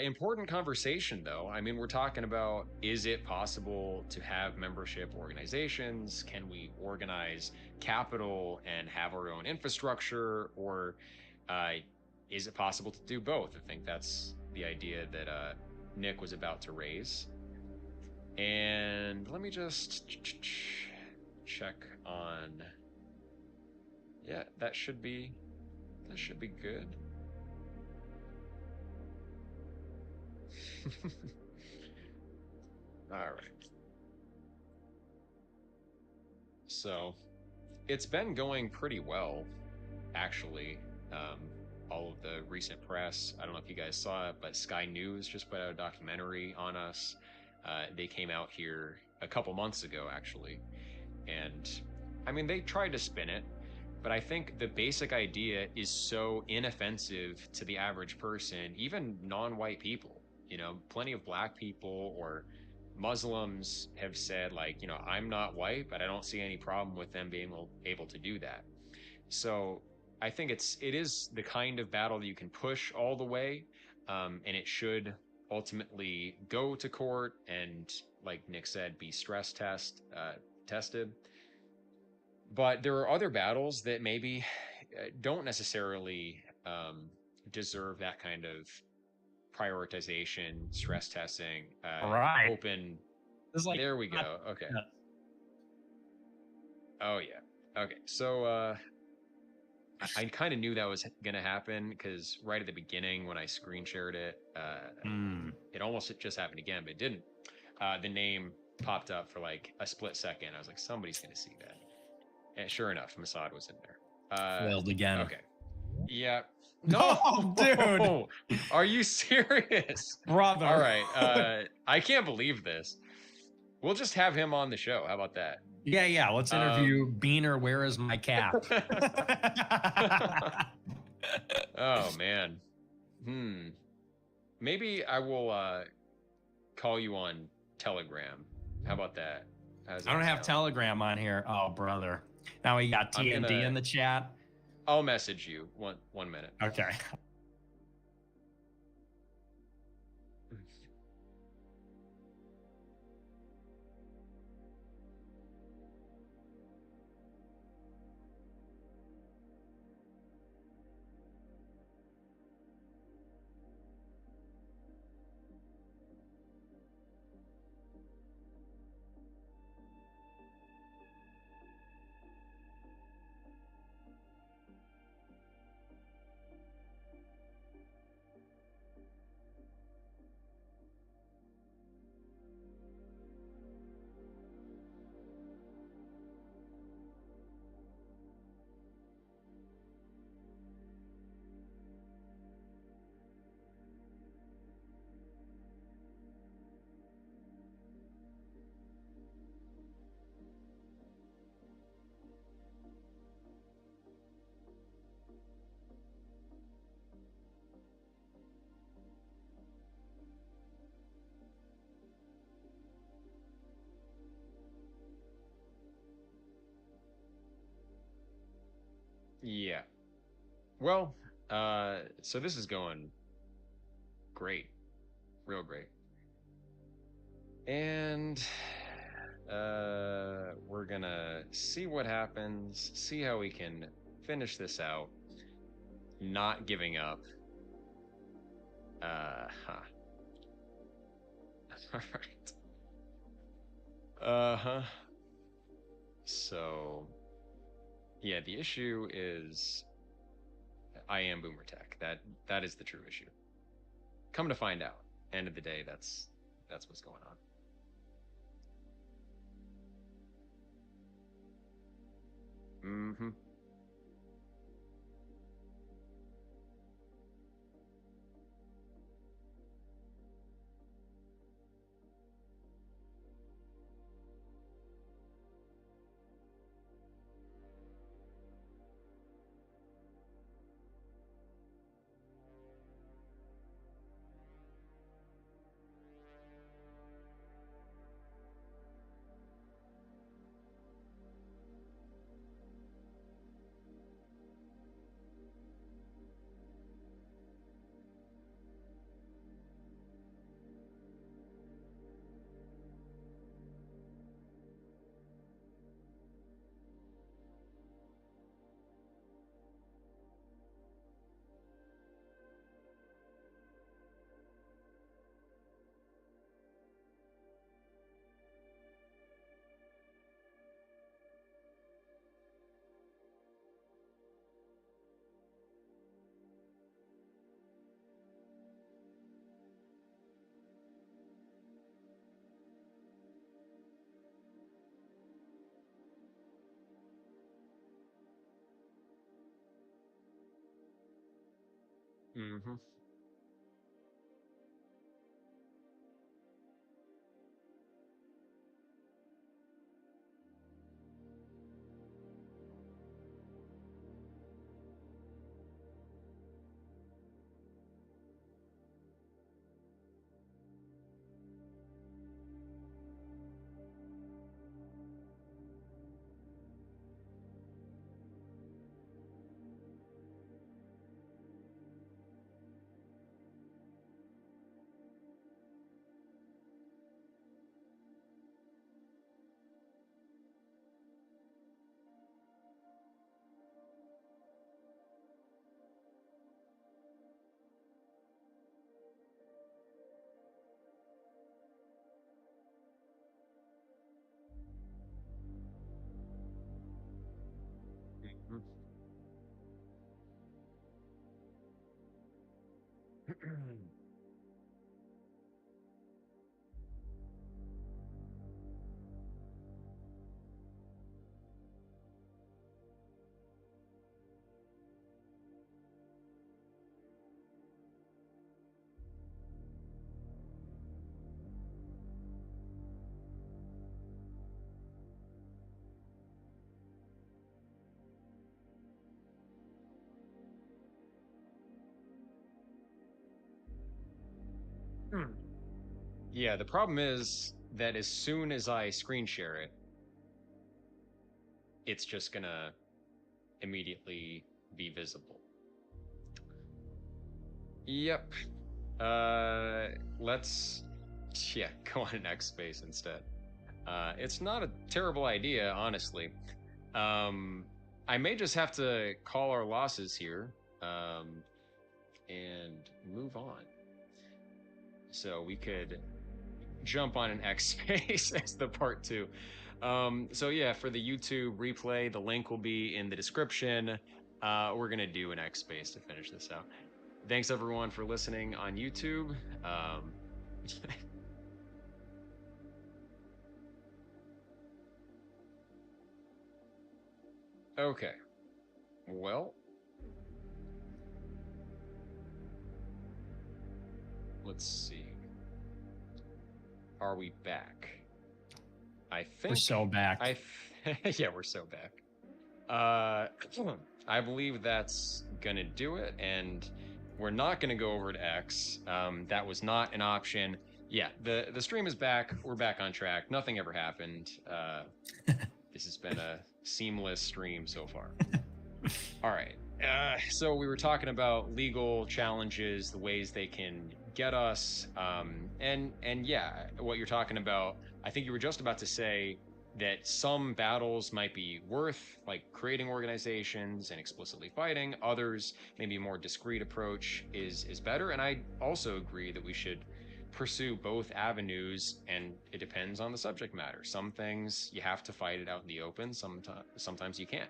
important conversation though. I mean, we're talking about, is it possible to have membership organizations? Can we organize capital and have our own infrastructure? Or is it possible to do both? I think that's the idea that Nick was about to raise. And let me just check on. Yeah, that should be good. All right. So it's been going pretty well, actually. All of the recent press, I don't know if you guys saw it, but Sky News just put out a documentary on us. They came out here a couple months ago, actually. And I mean, they tried to spin it, but I think the basic idea is so inoffensive to the average person, even non-white people. You know, plenty of black people or Muslims have said, like, you know, I'm not white, but I don't see any problem with them being able to do that. So I think it is the kind of battle that you can push all the way, and it should ultimately go to court and, like Nick said, be tested. But there are other battles that maybe don't necessarily deserve that kind of prioritization, stress testing, Right. open. It's like, There we go. Okay. Yeah. Oh yeah. Okay. So I kind of knew that was going to happen because right at the beginning when I screen shared it, it almost just happened again, but it didn't. The name popped up for like a split second. I was like, somebody's going to see that. And sure enough, Mossad was in there. failed again. Okay. Yeah. No, dude. Are you serious? Brother. All right. I can't believe this. We'll just have him on the show. How about that? Yeah. Let's interview Beaner. Where is my cap? Oh man. Maybe I will call you on Telegram. How about that? I don't have Telegram on here. Oh, brother. Now we got TND in the chat. I'll message you. One minute. Okay. Yeah. Well, so this is going great. Real great. And we're gonna see what happens, see how we can finish this out, not giving up. All right. So yeah, the issue is I am Boomer Tech. That is the true issue. Come to find out, end of the day, that's what's going on. Mm-hmm. Mm-hmm. Yeah, the problem is that as soon as I screen share it, it's just gonna immediately be visible. Yep. Let's go on an X space instead. It's not a terrible idea, honestly. I may just have to call our losses here, and move on. So we could jump on an X space as the part 2. So yeah, for the YouTube replay, the link will be in the description. We're gonna do an X space to finish this out. Thanks everyone for listening on YouTube. Okay. Well, let's see. Are we back? I think We're so back. Yeah, we're so back. I believe that's gonna do it, and we're not gonna go over to X. That was not an option. Yeah, the stream is back. We're back on track. Nothing ever happened. This has been a seamless stream so far. All right. So we were talking about legal challenges, the ways they can get us, and yeah, what you're talking about. I think you were just about to say that some battles might be worth like creating organizations and explicitly fighting. Others, maybe a more discreet approach is better. And I also agree that we should pursue both avenues, and it depends on the subject matter. Some things you have to fight it out in the open. Sometimes you can't.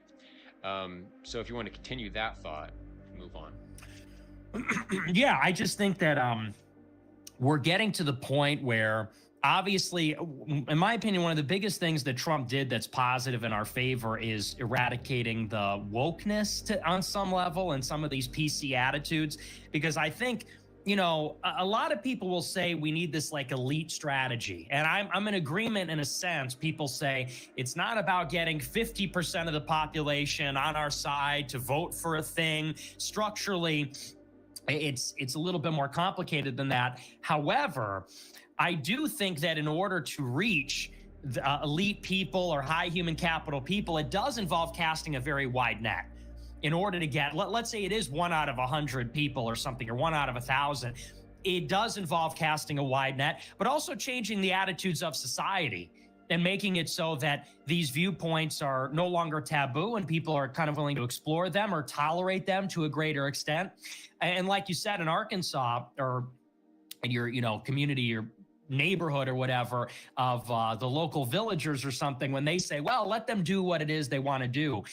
So if you want to continue that thought, move on. Yeah, I just think that we're getting to the point where obviously, in my opinion, one of the biggest things that Trump did that's positive in our favor is eradicating the wokeness on some level and some of these PC attitudes, because I think, you know, a lot of people will say we need this like elite strategy. And I'm in agreement in a sense. People say it's not about getting 50% of the population on our side to vote for a thing. Structurally, it's a little bit more complicated than that. However, I do think that in order to reach the elite people or high human capital people, it does involve casting a very wide net. In order to get, let's say it is 1 out of 100 people or something, or 1 out of 1,000, it does involve casting a wide net, but also changing the attitudes of society and making it so that these viewpoints are no longer taboo and people are kind of willing to explore them or tolerate them to a greater extent. And like you said, in Arkansas, or in your, you know, community, your neighborhood or whatever, of the local villagers or something, when they say, well, let them do what it is they want to do.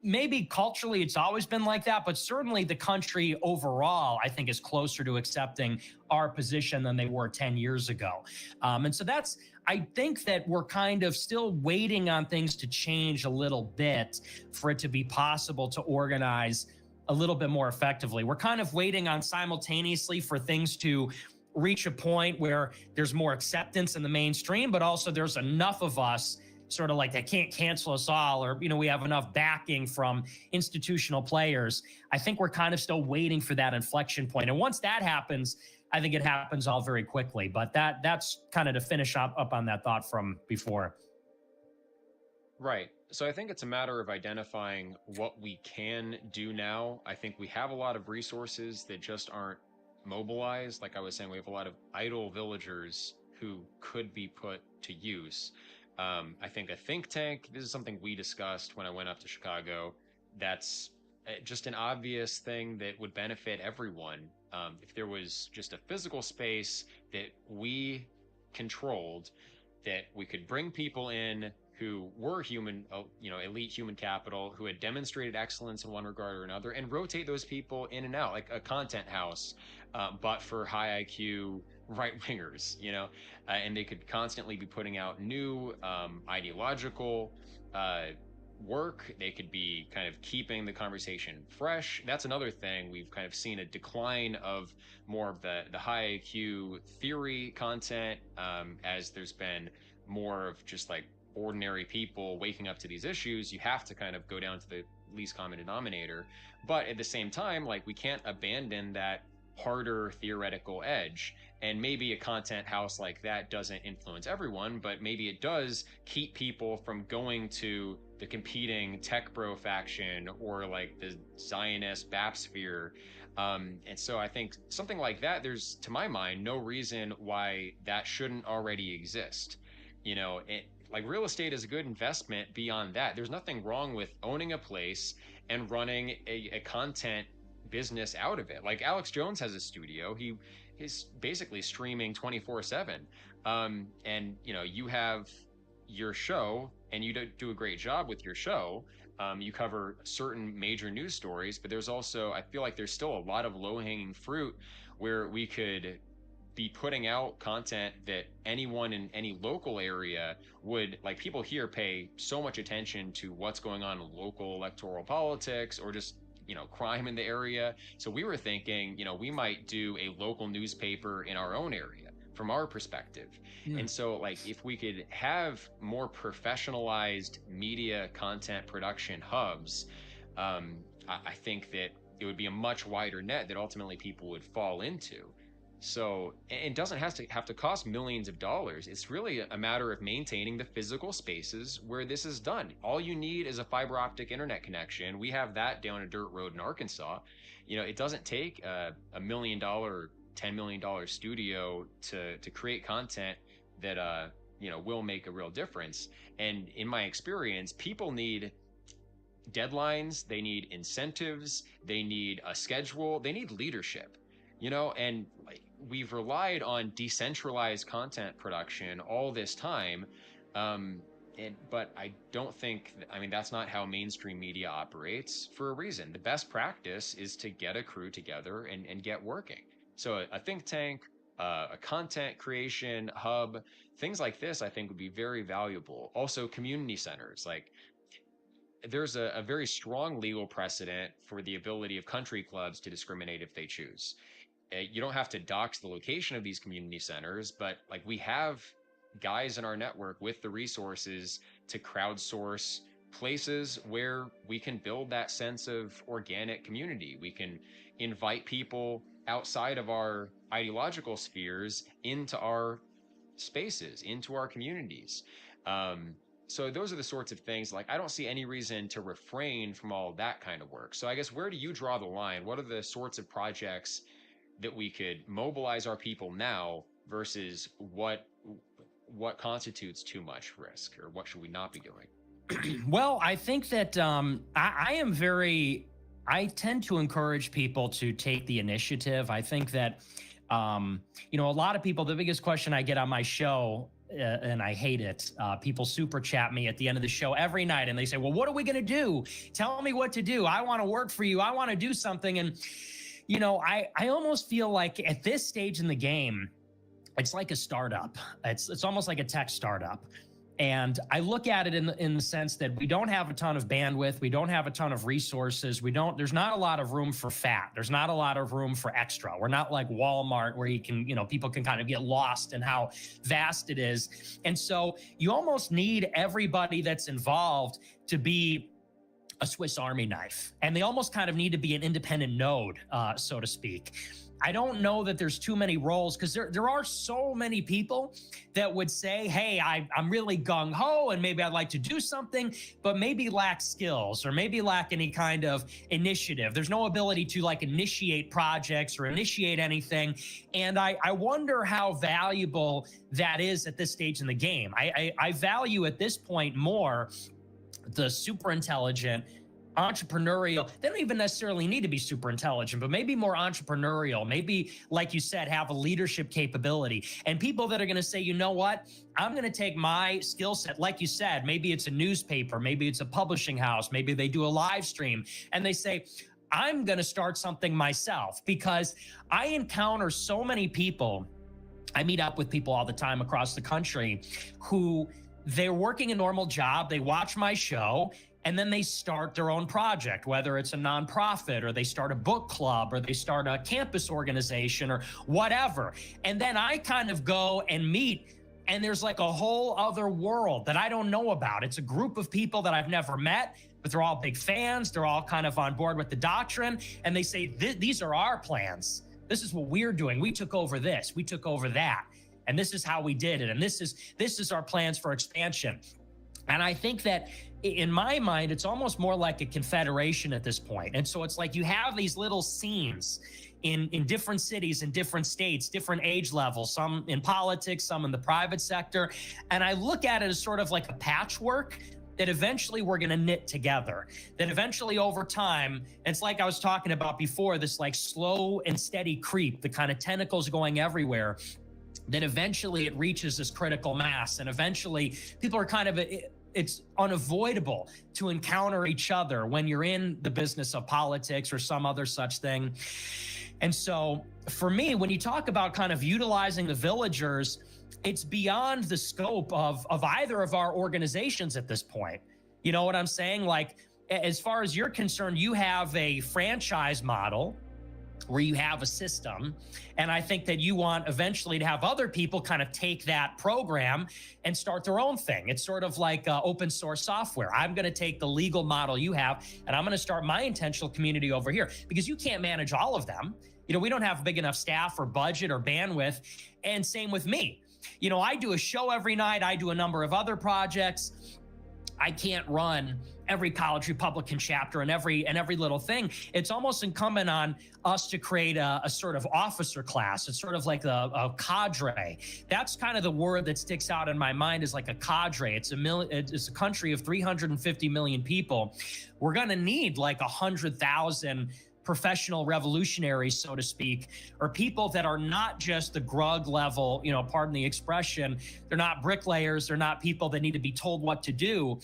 Maybe culturally it's always been like that, but certainly the country overall, I think, is closer to accepting our position than they were 10 years ago. And so that's, I think that we're kind of still waiting on things to change a little bit for it to be possible to organize a little bit more effectively. We're kind of waiting on simultaneously for things to reach a point where there's more acceptance in the mainstream, but also there's enough of us sort of like they can't cancel us all, or, we have enough backing from institutional players. I think we're kind of still waiting for that inflection point. And once that happens, I think it happens all very quickly. But that's kind of to finish up on that thought from before. Right. So I think it's a matter of identifying what we can do now. I think we have a lot of resources that just aren't mobilized. Like I was saying, we have a lot of idle villagers who could be put to use. I think a think tank, this is something we discussed when I went up to Chicago. That's just an obvious thing that would benefit everyone. If there was just a physical space that we controlled, that we could bring people in who were human, elite human capital, who had demonstrated excellence in one regard or another, and rotate those people in and out, like a content house, but for high IQ right wingers, and they could constantly be putting out new ideological work. They could be kind of keeping the conversation fresh. That's another thing. We've kind of seen a decline of more of the high IQ theory content, as there's been more of just like ordinary people waking up to these issues. You have to kind of go down to the least common denominator. But at the same time, like, we can't abandon that harder theoretical edge. And maybe a content house like that doesn't influence everyone, but maybe it does keep people from going to the competing tech bro faction or like the Zionist Bapsphere. And so I think something like that, there's, to my mind, no reason why that shouldn't already exist. Like, real estate is a good investment beyond that. There's nothing wrong with owning a place and running a content business out of it. Like, Alex Jones has a studio. He's basically streaming 24/7. And you have your show, and you do a great job with your show. You cover certain major news stories, but there's also, I feel like there's still a lot of low-hanging fruit where we could be putting out content that anyone in any local area would like. People here pay so much attention to what's going on in local electoral politics or just crime in the area. So we were thinking, we might do a local newspaper in our own area from our perspective. And so, like, if we could have more professionalized media content production hubs, I think that it would be a much wider net that ultimately people would fall into. So it doesn't have to cost millions of dollars. It's really a matter of maintaining the physical spaces where this is done. All you need is a fiber optic internet connection. We have that down a dirt road in Arkansas. It doesn't take a $1 million, $10 million studio to create content that will make a real difference. And in my experience, people need deadlines, they need incentives, they need a schedule, they need leadership. And we've relied on decentralized content production all this time. But I don't think, that's not how mainstream media operates, for a reason. The best practice is to get a crew together and get working. So a think tank, a content creation hub, things like this, I think would be very valuable. Also, community centers, like, there's a very strong legal precedent for the ability of country clubs to discriminate if they choose. You don't have to dox the location of these community centers, but like, we have guys in our network with the resources to crowdsource places where we can build that sense of organic community. We can invite people outside of our ideological spheres into our spaces, into our communities. So those are the sorts of things, like, I don't see any reason to refrain from all that kind of work. So I guess, where do you draw the line? What are the sorts of projects that we could mobilize our people now versus what constitutes too much risk, or what should we not be doing? Well, I think that I tend to encourage people to take the initiative. I think that, a lot of people, the biggest question I get on my show, and I hate it, people super chat me at the end of the show every night, and they say, well, what are we going to do? Tell me what to do. I want to work for you. I want to do something. And I almost feel like at this stage in the game, it's like a startup. It's almost like a tech startup. And I look at it in the sense that we don't have a ton of bandwidth. We don't have a ton of resources. There's not a lot of room for fat. There's not a lot of room for extra. We're not like Walmart where people can kind of get lost in how vast it is. And so you almost need everybody that's involved to be a Swiss Army knife. And they almost kind of need to be an independent node, so to speak. I don't know that there's too many roles, because there are so many people that would say, hey, I'm really gung-ho and maybe I'd like to do something, but maybe lack skills or maybe lack any kind of initiative. There's no ability to like initiate projects or initiate anything. And I wonder how valuable that is at this stage in the game. I value at this point more the super intelligent, entrepreneurial. They don't even necessarily need to be super intelligent, but maybe more entrepreneurial, maybe, like you said, have a leadership capability, and people that are going to say, you know what, I'm going to take my skill set, like you said, maybe it's a newspaper, maybe it's a publishing house, maybe they do a live stream, and they say, I'm going to start something myself. Because I encounter so many people, I meet up with people all the time across the country who they're working a normal job, they watch my show, and then they start their own project, whether it's a nonprofit or they start a book club or they start a campus organization or whatever. And then I kind of go and meet, and there's like a whole other world that I don't know about. It's a group of people that I've never met, but they're all big fans. They're all kind of on board with the doctrine. And they say, these are our plans. This is what we're doing. We took over this, we took over that. And this is how we did it. And this is our plans for expansion. And I think that in my mind, it's almost more like a confederation at this point. And so it's like you have these little scenes in different cities, in different states, different age levels, some in politics, some in the private sector. And I look at it as sort of like a patchwork that eventually we're going to knit together, that eventually over time, it's like I was talking about before, this like slow and steady creep, the kind of tentacles going everywhere, that eventually it reaches this critical mass. And eventually people are kind of, it's unavoidable to encounter each other when you're in the business of politics or some other such thing. And so for me, when you talk about kind of utilizing the villagers, it's beyond the scope of either of our organizations at this point. You know what I'm saying? Like, as far as you're concerned, you have a franchise model where you have a system. And I think that you want eventually to have other people kind of take that program and start their own thing. It's sort of like open source software. I'm going to take the legal model you have, and I'm going to start my intentional community over here, because you can't manage all of them. You know, we don't have a big enough staff or budget or bandwidth. And same with me. You know, I do a show every night. I do a number of other projects. I can't run every college Republican chapter and every little thing. It's almost incumbent on us to create a sort of officer class. It's sort of like a cadre. That's kind of the word that sticks out in my mind, is like a cadre. It's a country of 350 million people. We're going to need like 100,000 professional revolutionaries, so to speak, or people that are not just the grug level, you know, pardon the expression. They're not bricklayers. They're not people that need to be told what to do,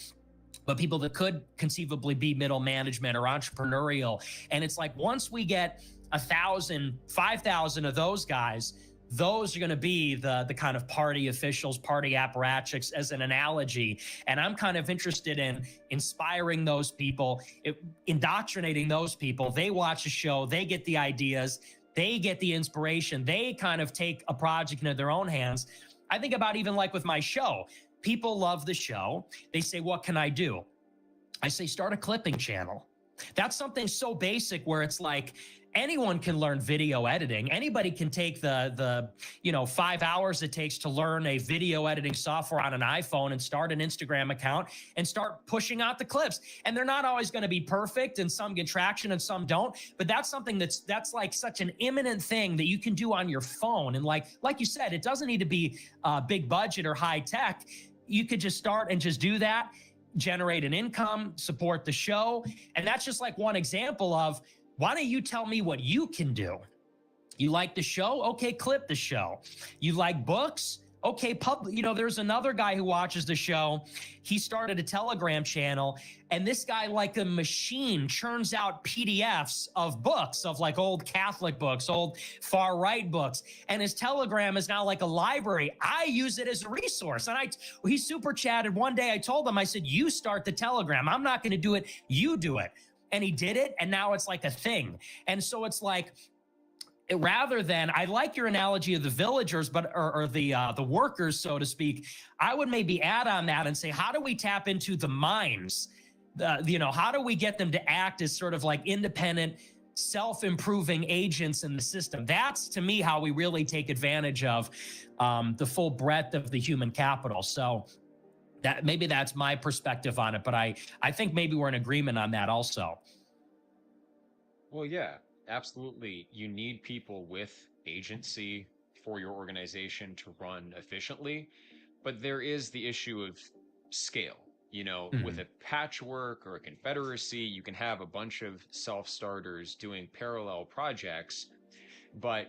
but people that could conceivably be middle management or entrepreneurial. And it's like, once we get 1,000, 5,000 of those guys, those are going to be the kind of party officials, party apparatchiks, as an analogy. And I'm kind of interested in inspiring those people, indoctrinating those people. They watch a show, they get the ideas, they get the inspiration, they kind of take a project into their own hands. I think about even like with my show, people love the show. They say, what can I do? I say, start a clipping channel. That's something so basic where it's like, anyone can learn video editing. Anybody can take the 5 hours it takes to learn a video editing software on an iPhone and start an Instagram account and start pushing out the clips. And they're not always going to be perfect, and some get traction and some don't. But that's something that's like such an imminent thing that you can do on your phone. And like you said, it doesn't need to be big budget or high tech. You could just start and just do that, generate an income, support the show. And that's just like one example of, why don't you tell me what you can do? You like the show? Okay, clip the show. You like books? okay, there's another guy who watches the show. He started a Telegram channel, and this guy, like a machine, churns out PDFs of books, of like old Catholic books, old far right books. And his Telegram is now like a library. I use it as a resource. And he super chatted one day. I told him, I said, you start the Telegram. I'm not going to do it. You do it. And he did it. And now it's like a thing. And so it's like, rather than, I like your analogy of the villagers, but or the workers, so to speak. I would maybe add on that and say, how do we tap into the minds? How do we get them to act as sort of like independent, self-improving agents in the system? That's, to me, how we really take advantage of the full breadth of the human capital. So that's my perspective on it, but I think maybe we're in agreement on that also. Well, yeah, absolutely. You need people with agency for your organization to run efficiently, but there is the issue of scale. With a patchwork or a confederacy, you can have a bunch of self-starters doing parallel projects, but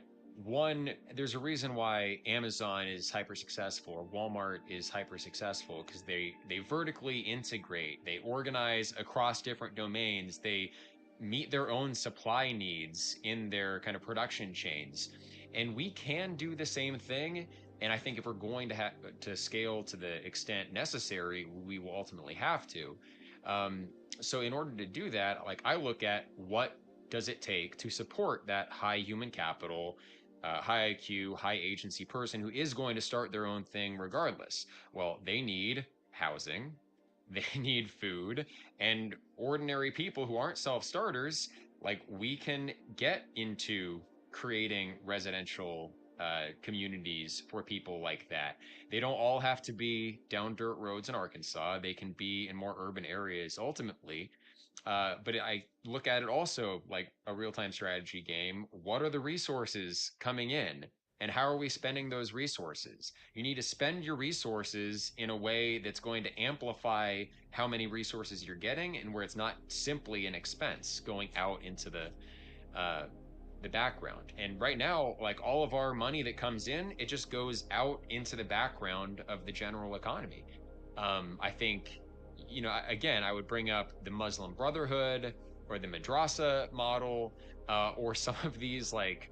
there's a reason why Amazon is hyper successful or Walmart is hyper successful, because they vertically integrate, they organize across different domains, they meet their own supply needs in their kind of production chains. And we can do the same thing. And I think if we're going to have to scale to the extent necessary, we will ultimately have to. So in order to do that, like, I look at what does it take to support that high human capital, high IQ, high agency person who is going to start their own thing regardless. Well, they need housing, they need food, and ordinary people who aren't self-starters, like, we can get into creating residential communities for people like that. They don't all have to be down dirt roads in Arkansas. They can be in more urban areas ultimately. But I look at it also like a real-time strategy game. What are the resources coming in? And how are we spending those resources? You need to spend your resources in a way that's going to amplify how many resources you're getting, and where it's not simply an expense going out into the background. And right now, like, all of our money that comes in, it just goes out into the background of the general economy. I think, again, I would bring up the Muslim Brotherhood or the Madrasa model, or some of these, like,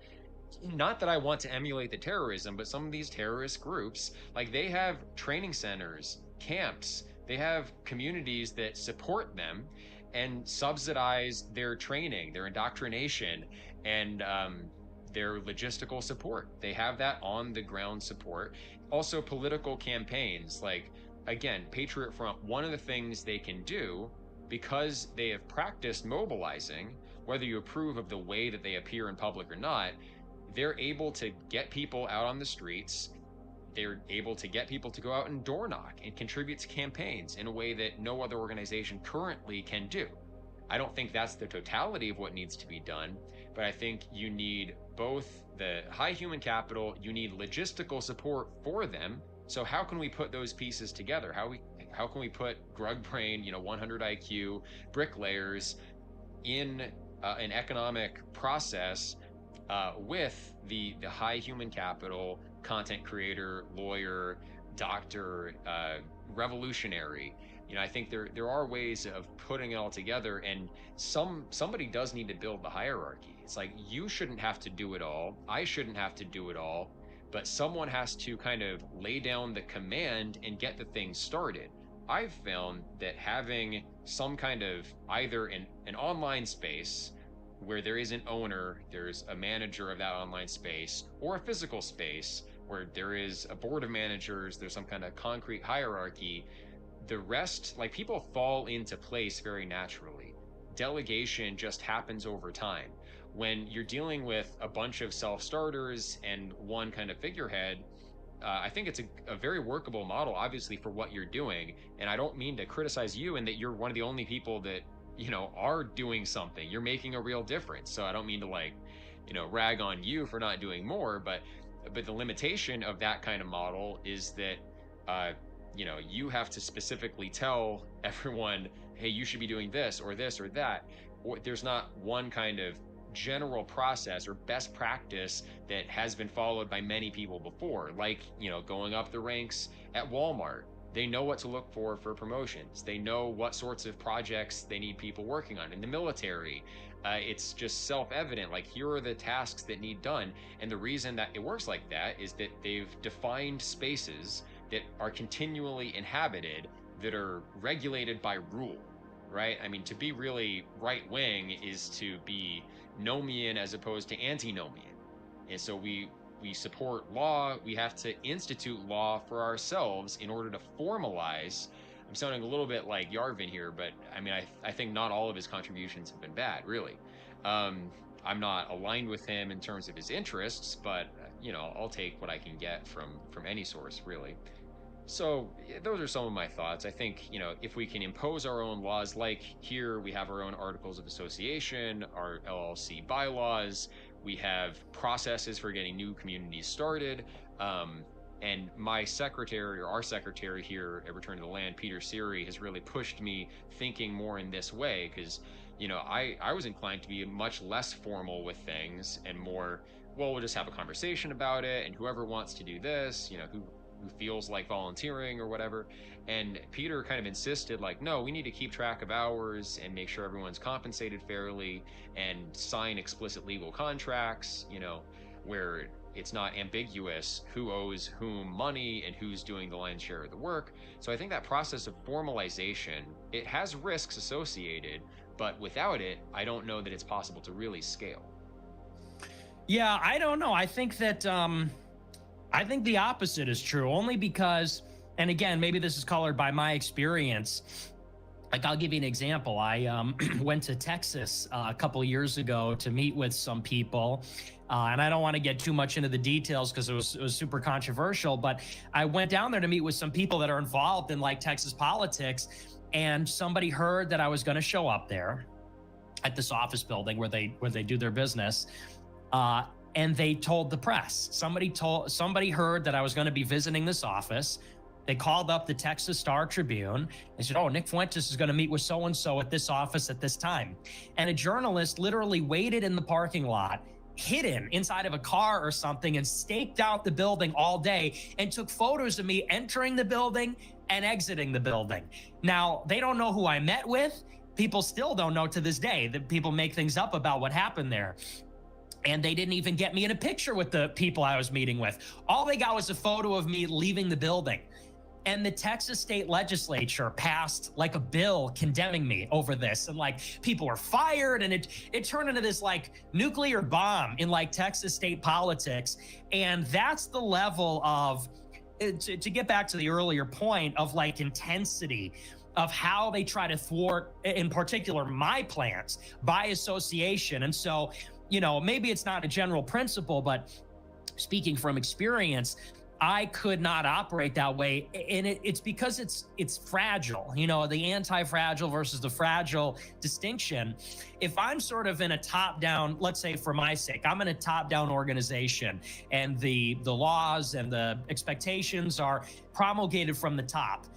not that I want to emulate the terrorism, but some of these terrorist groups, like, they have training centers, camps, they have communities that support them and subsidize their training, their indoctrination, and their logistical support. They have that on the ground support. Also, political campaigns, like, again, Patriot Front, one of the things they can do, because they have practiced mobilizing, whether you approve of the way that they appear in public or not, they're able to get people out on the streets. They're able to get people to go out and door knock and contribute to campaigns in a way that no other organization currently can do. I don't think that's the totality of what needs to be done, but I think you need both the high human capital, you need logistical support for them. So how can we put those pieces together? How can we put Grug Brain, 100 IQ bricklayers in an economic process with the high human capital, content creator, lawyer, doctor, revolutionary? I think there are ways of putting it all together, and somebody does need to build the hierarchy. It's like, you shouldn't have to do it all. I shouldn't have to do it all, but someone has to kind of lay down the command and get the thing started. I've found that having some kind of either an online space where there is an owner, there's a manager of that online space, or a physical space where there is a board of managers, there's some kind of concrete hierarchy. The rest, like, people fall into place very naturally. Delegation just happens over time. When you're dealing with a bunch of self-starters and one kind of figurehead, I think it's a very workable model, obviously, for what you're doing. And I don't mean to criticize you in that you're one of the only people that, are doing something. You're making a real difference. So I don't mean to, like, rag on you for not doing more, but the limitation of that kind of model is that, you have to specifically tell everyone, hey, you should be doing this or that. Or there's not one kind of general process or best practice that has been followed by many people before, like, you know, going up the ranks at Walmart. They know what to look for promotions. They know what sorts of projects they need people working on. In the military, it's just self-evident, like, here are the tasks that need done. And the reason that it works like that is that they've defined spaces that are continually inhabited, that are regulated by rule, right? I mean, to be really right-wing is to be nomian as opposed to antinomian. And so we support law. We have to institute law for ourselves in order to formalize. I'm sounding a little bit like Yarvin here, but I mean, I think not all of his contributions have been bad, really. I'm not aligned with him in terms of his interests, but you know, I'll take what I can get from any source, really. So those are some of my thoughts. I think, you know, if we can impose our own laws, like here we have our own articles of association, our LLC bylaws, we have processes for getting new communities started. And my secretary, or our secretary here at Return to the Land, Peter Siri, has really pushed me thinking more in this way, because, you know, I was inclined to be much less formal with things and more, well, we'll just have a conversation about it, and whoever wants to do this, you know, who feels like volunteering or whatever. And Peter kind of insisted, like, no, we need to keep track of hours and make sure everyone's compensated fairly and sign explicit legal contracts, you know, where it's not ambiguous who owes whom money and who's doing the lion's share of the work. So I think that process of formalization, it has risks associated, but without it, I don't know that it's possible to really scale. Yeah, I don't know. I think that I think the opposite is true, only because, and again, maybe this is colored by my experience. Like, I'll give you an example. I went to Texas a couple of years ago to meet with some people. And I don't want to get too much into the details because it was super controversial, but I went down there to meet with some people that are involved in like Texas politics. And somebody heard that I was going to show up there at this office building where they do their business. And they told the press. Somebody heard that I was going to be visiting this office. They called up the Texas Star Tribune. They said, oh, Nick Fuentes is going to meet with so-and-so at this office at this time. And a journalist literally waited in the parking lot, hidden inside of a car or something, and staked out the building all day and took photos of me entering the building and exiting the building. Now, they don't know who I met with. People still don't know to this day. That people make things up about what happened there. And they didn't even get me in a picture with the people I was meeting with. All they got was a photo of me leaving the building. And the Texas state legislature passed like a bill condemning me over this. And like, people were fired, and it turned into this like nuclear bomb in like Texas state politics. And that's the level of, to get back to the earlier point of like intensity of how they try to thwart, in particular, my plans by association. And so, you know, maybe it's not a general principle, but speaking from experience, I could not operate that way. And it's because it's fragile, you know, the anti-fragile versus the fragile distinction. If I'm sort of in a top-down, let's say for my sake, I'm in a top-down organization, and the laws and the expectations are promulgated from the top.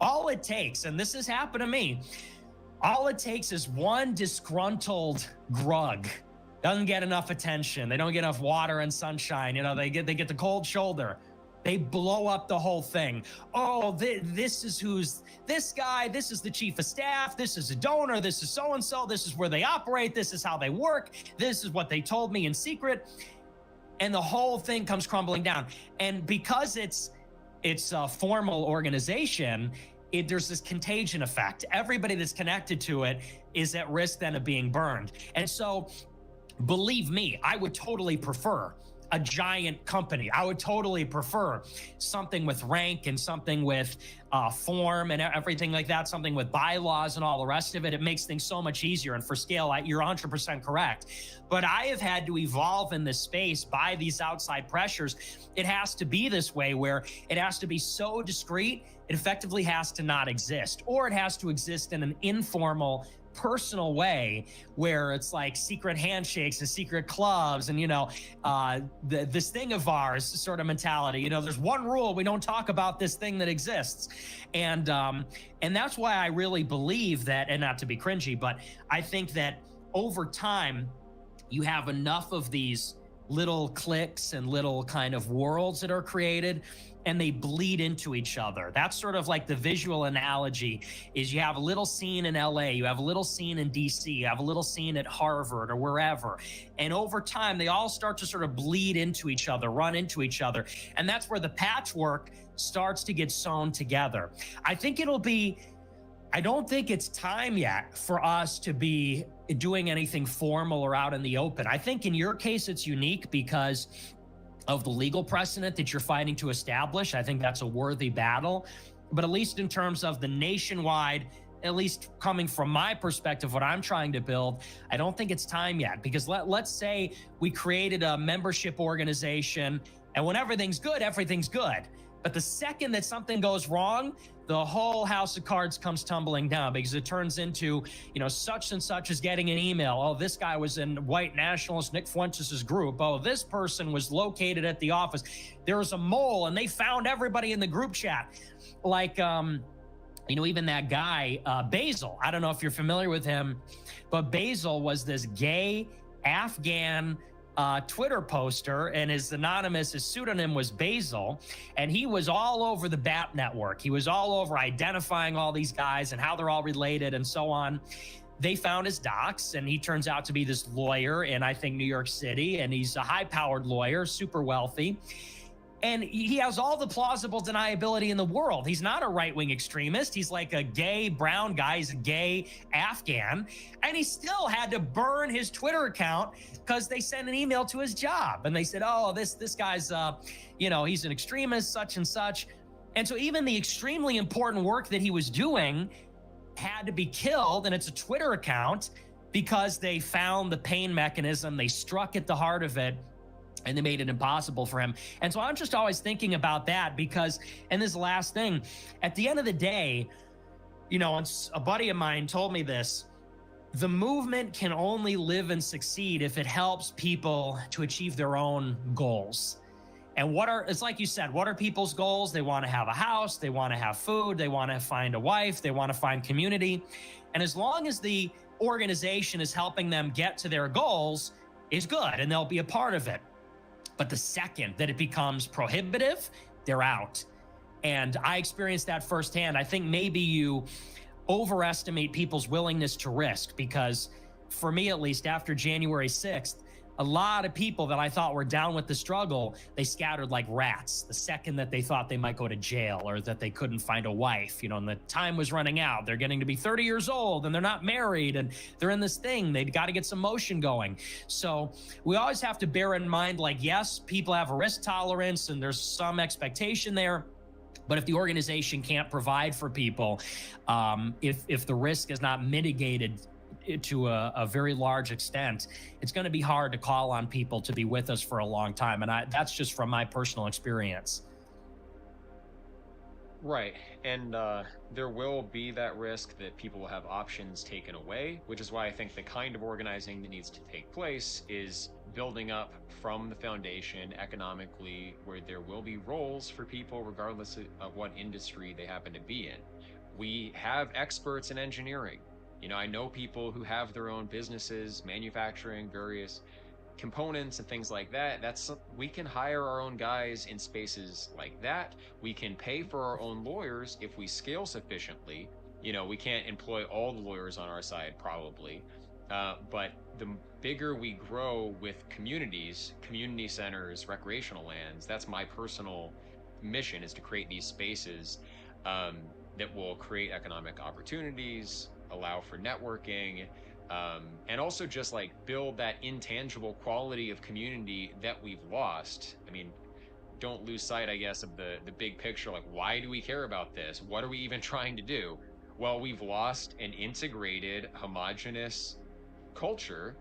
All it takes, and this has happened to me, all it takes is one disgruntled grug. Doesn't get enough attention. They don't get enough water and sunshine. You know, they get the cold shoulder. They blow up the whole thing. Oh, this is who's this guy. This is the chief of staff. This is a donor. This is so-and-so. This is where they operate. This is how they work. This is what they told me in secret. And the whole thing comes crumbling down. And because it's a formal organization, there's this contagion effect. Everybody that's connected to it is at risk then of being burned. And so, believe me, I would totally prefer a giant company. I would totally prefer something with rank and something with form and everything like that, something with bylaws and all the rest of it. It makes things so much easier. And for scale, you're 100% correct. But I have had to evolve in this space by these outside pressures. It has to be this way, where it has to be so discreet, it effectively has to not exist, or it has to exist in an informal, personal way where it's like secret handshakes and secret clubs and, you know, this thing of ours sort of mentality. You know, there's one rule: we don't talk about this thing that exists. And that's why I really believe that, and not to be cringy, but I think that over time, you have enough of these little cliques and little kind of worlds that are created, and they bleed into each other. That's sort of like the visual analogy is you have a little scene in LA, you have a little scene in DC, you have a little scene at Harvard or wherever. And over time, they all start to sort of bleed into each other, run into each other. And that's where the patchwork starts to get sewn together. I don't think it's time yet for us to be doing anything formal or out in the open. I think in your case, it's unique because of the legal precedent that you're fighting to establish. I think that's a worthy battle. But at least in terms of the nationwide, at least coming from my perspective, what I'm trying to build, I don't think it's time yet. Because let's say we created a membership organization, and when everything's good, everything's good. But the second that something goes wrong, the whole house of cards comes tumbling down, because it turns into, such and such is getting an email. Oh, this guy was in white nationalist Nick Fuentes' group. Oh, this person was located at the office. There was a mole and they found everybody in the group chat. Like, even that guy, Basil, I don't know if you're familiar with him, but Basil was this gay Afghan Twitter poster, and his pseudonym was Basil, and he was all over the BAP network. He was all over identifying all these guys and how they're all related and so on. They found his docs, and he turns out to be this lawyer in, I think, New York City, and he's a high-powered lawyer, super wealthy. And he has all the plausible deniability in the world. He's not a right-wing extremist. He's like a gay brown guy. He's a gay Afghan. And he still had to burn his Twitter account because they sent an email to his job. And they said, oh, this guy's, he's an extremist, such and such. And so even the extremely important work that he was doing had to be killed. And it's a Twitter account because they found the pain mechanism. They struck at the heart of it, and they made it impossible for him. And so I'm just always thinking about that because, and this last thing, at the end of the day, a buddy of mine told me this, the movement can only live and succeed if it helps people to achieve their own goals. And it's like you said, what are people's goals? They want to have a house, they want to have food, they want to find a wife, they want to find community. And as long as the organization is helping them get to their goals, is good, and they'll be a part of it. But the second that it becomes prohibitive, they're out. And I experienced that firsthand. I think maybe you overestimate people's willingness to risk, because for me, at least after January 6th, a lot of people that I thought were down with the struggle, they scattered like rats the second that they thought they might go to jail or that they couldn't find a wife, and the time was running out. They're getting to be 30 years old and they're not married and they're in this thing. They've got to get some motion going. So we always have to bear in mind, like, yes, people have a risk tolerance and there's some expectation there. But if the organization can't provide for people, if the risk is not mitigated to a very large extent, it's going to be hard to call on people to be with us for a long time. And that's just from my personal experience. Right. And there will be that risk that people will have options taken away, which is why I think the kind of organizing that needs to take place is building up from the foundation economically, where there will be roles for people regardless of what industry they happen to be in. We have experts in engineering. I know people who have their own businesses, manufacturing various components and things like that. We can hire our own guys in spaces like that. We can pay for our own lawyers if we scale sufficiently. We can't employ all the lawyers on our side, probably. But the bigger we grow with communities, community centers, recreational lands, that's my personal mission, is to create these spaces that will create economic opportunities, allow for networking, and also just like build that intangible quality of community that we've lost. I mean, don't lose sight, I guess, of the big picture. Like, why do we care about this? What are we even trying to do? Well, we've lost an integrated, homogenous culture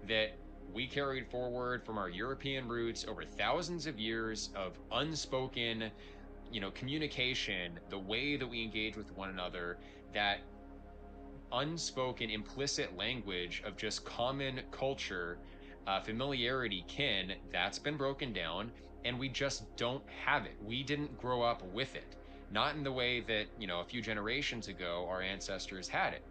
that we carried forward from our European roots over thousands of years of unspoken, communication, the way that we engage with one another, that unspoken implicit language of just common culture, familiarity, kin, that's been broken down, and we just don't have it. We didn't grow up with it, not in the way that a few generations ago our ancestors had it.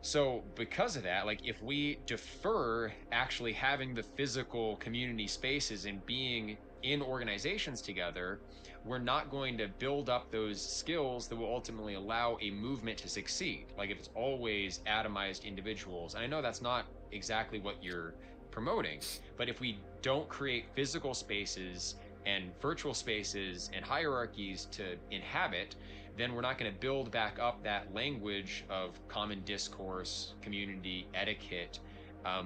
So because of that, like if we defer actually having the physical community spaces and being in organizations together, we're not going to build up those skills that will ultimately allow a movement to succeed. Like if it's always atomized individuals. And I know that's not exactly what you're promoting, but if we don't create physical spaces and virtual spaces and hierarchies to inhabit, then we're not going to build back up that language of common discourse, community etiquette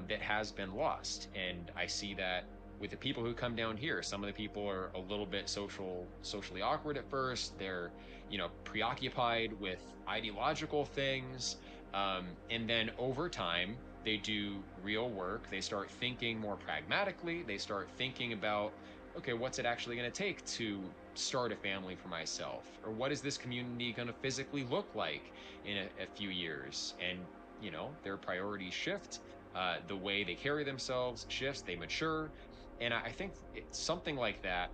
that has been lost. And I see that with the people who come down here. Some of the people are a little bit socially awkward at first. They're, preoccupied with ideological things, and then over time they do real work. They start thinking more pragmatically. They start thinking about, okay, what's it actually going to take to start a family for myself, or what is this community going to physically look like in a few years? And their priorities shift, the way they carry themselves shifts, they mature. And I think something like that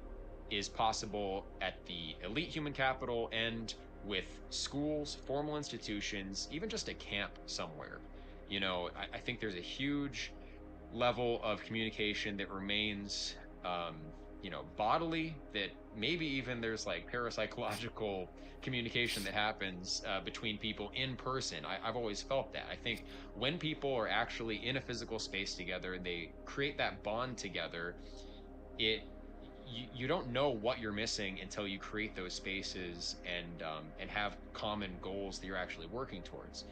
is possible at the elite human capital and with schools, formal institutions, even just a camp somewhere. I think there's a huge level of communication that remains bodily, that maybe even there's like parapsychological communication that happens between people in person. I've always felt that. I think when people are actually in a physical space together, they create that bond together. You don't know what you're missing until you create those spaces and have common goals that you're actually working towards.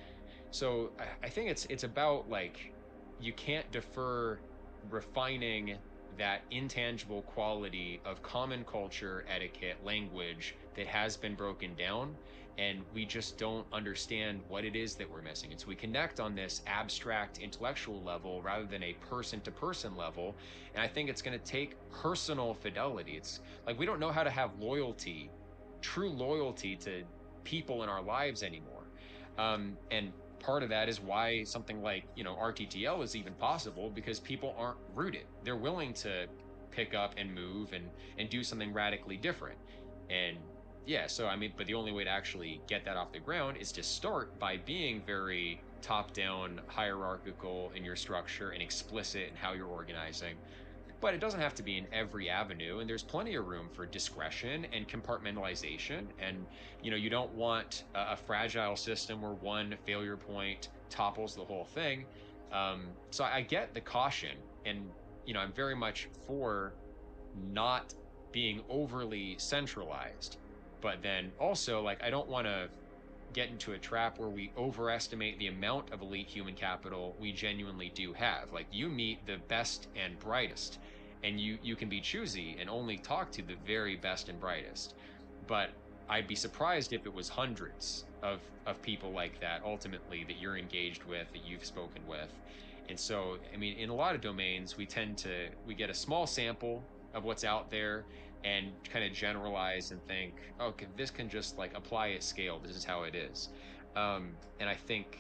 So I think it's about, like, you can't defer refining that intangible quality of common culture, etiquette, language that has been broken down, and we just don't understand what it is that we're missing. And so we connect on this abstract intellectual level rather than a person to person level. And I think it's going to take personal fidelity. It's like we don't know how to have loyalty, true loyalty to people in our lives anymore. And part of that is why something like RTTL is even possible, because people aren't rooted. They're willing to pick up and move and do something radically different. And yeah, so but the only way to actually get that off the ground is to start by being very top down, hierarchical in your structure and explicit in how you're organizing. But it doesn't have to be in every avenue, and there's plenty of room for discretion and compartmentalization. And you don't want a fragile system where one failure point topples the whole thing. So I get the caution, and I'm very much for not being overly centralized, but then also, like, I don't want to get into a trap where we overestimate the amount of elite human capital we genuinely do have. Like, you meet the best and brightest, and you can be choosy and only talk to the very best and brightest. But I'd be surprised if it was hundreds of people like that ultimately that you're engaged with, that you've spoken with. And so, in a lot of domains, we get a small sample of what's out there and kind of generalize and think, okay, this can just like apply at scale. This is how it is. And I think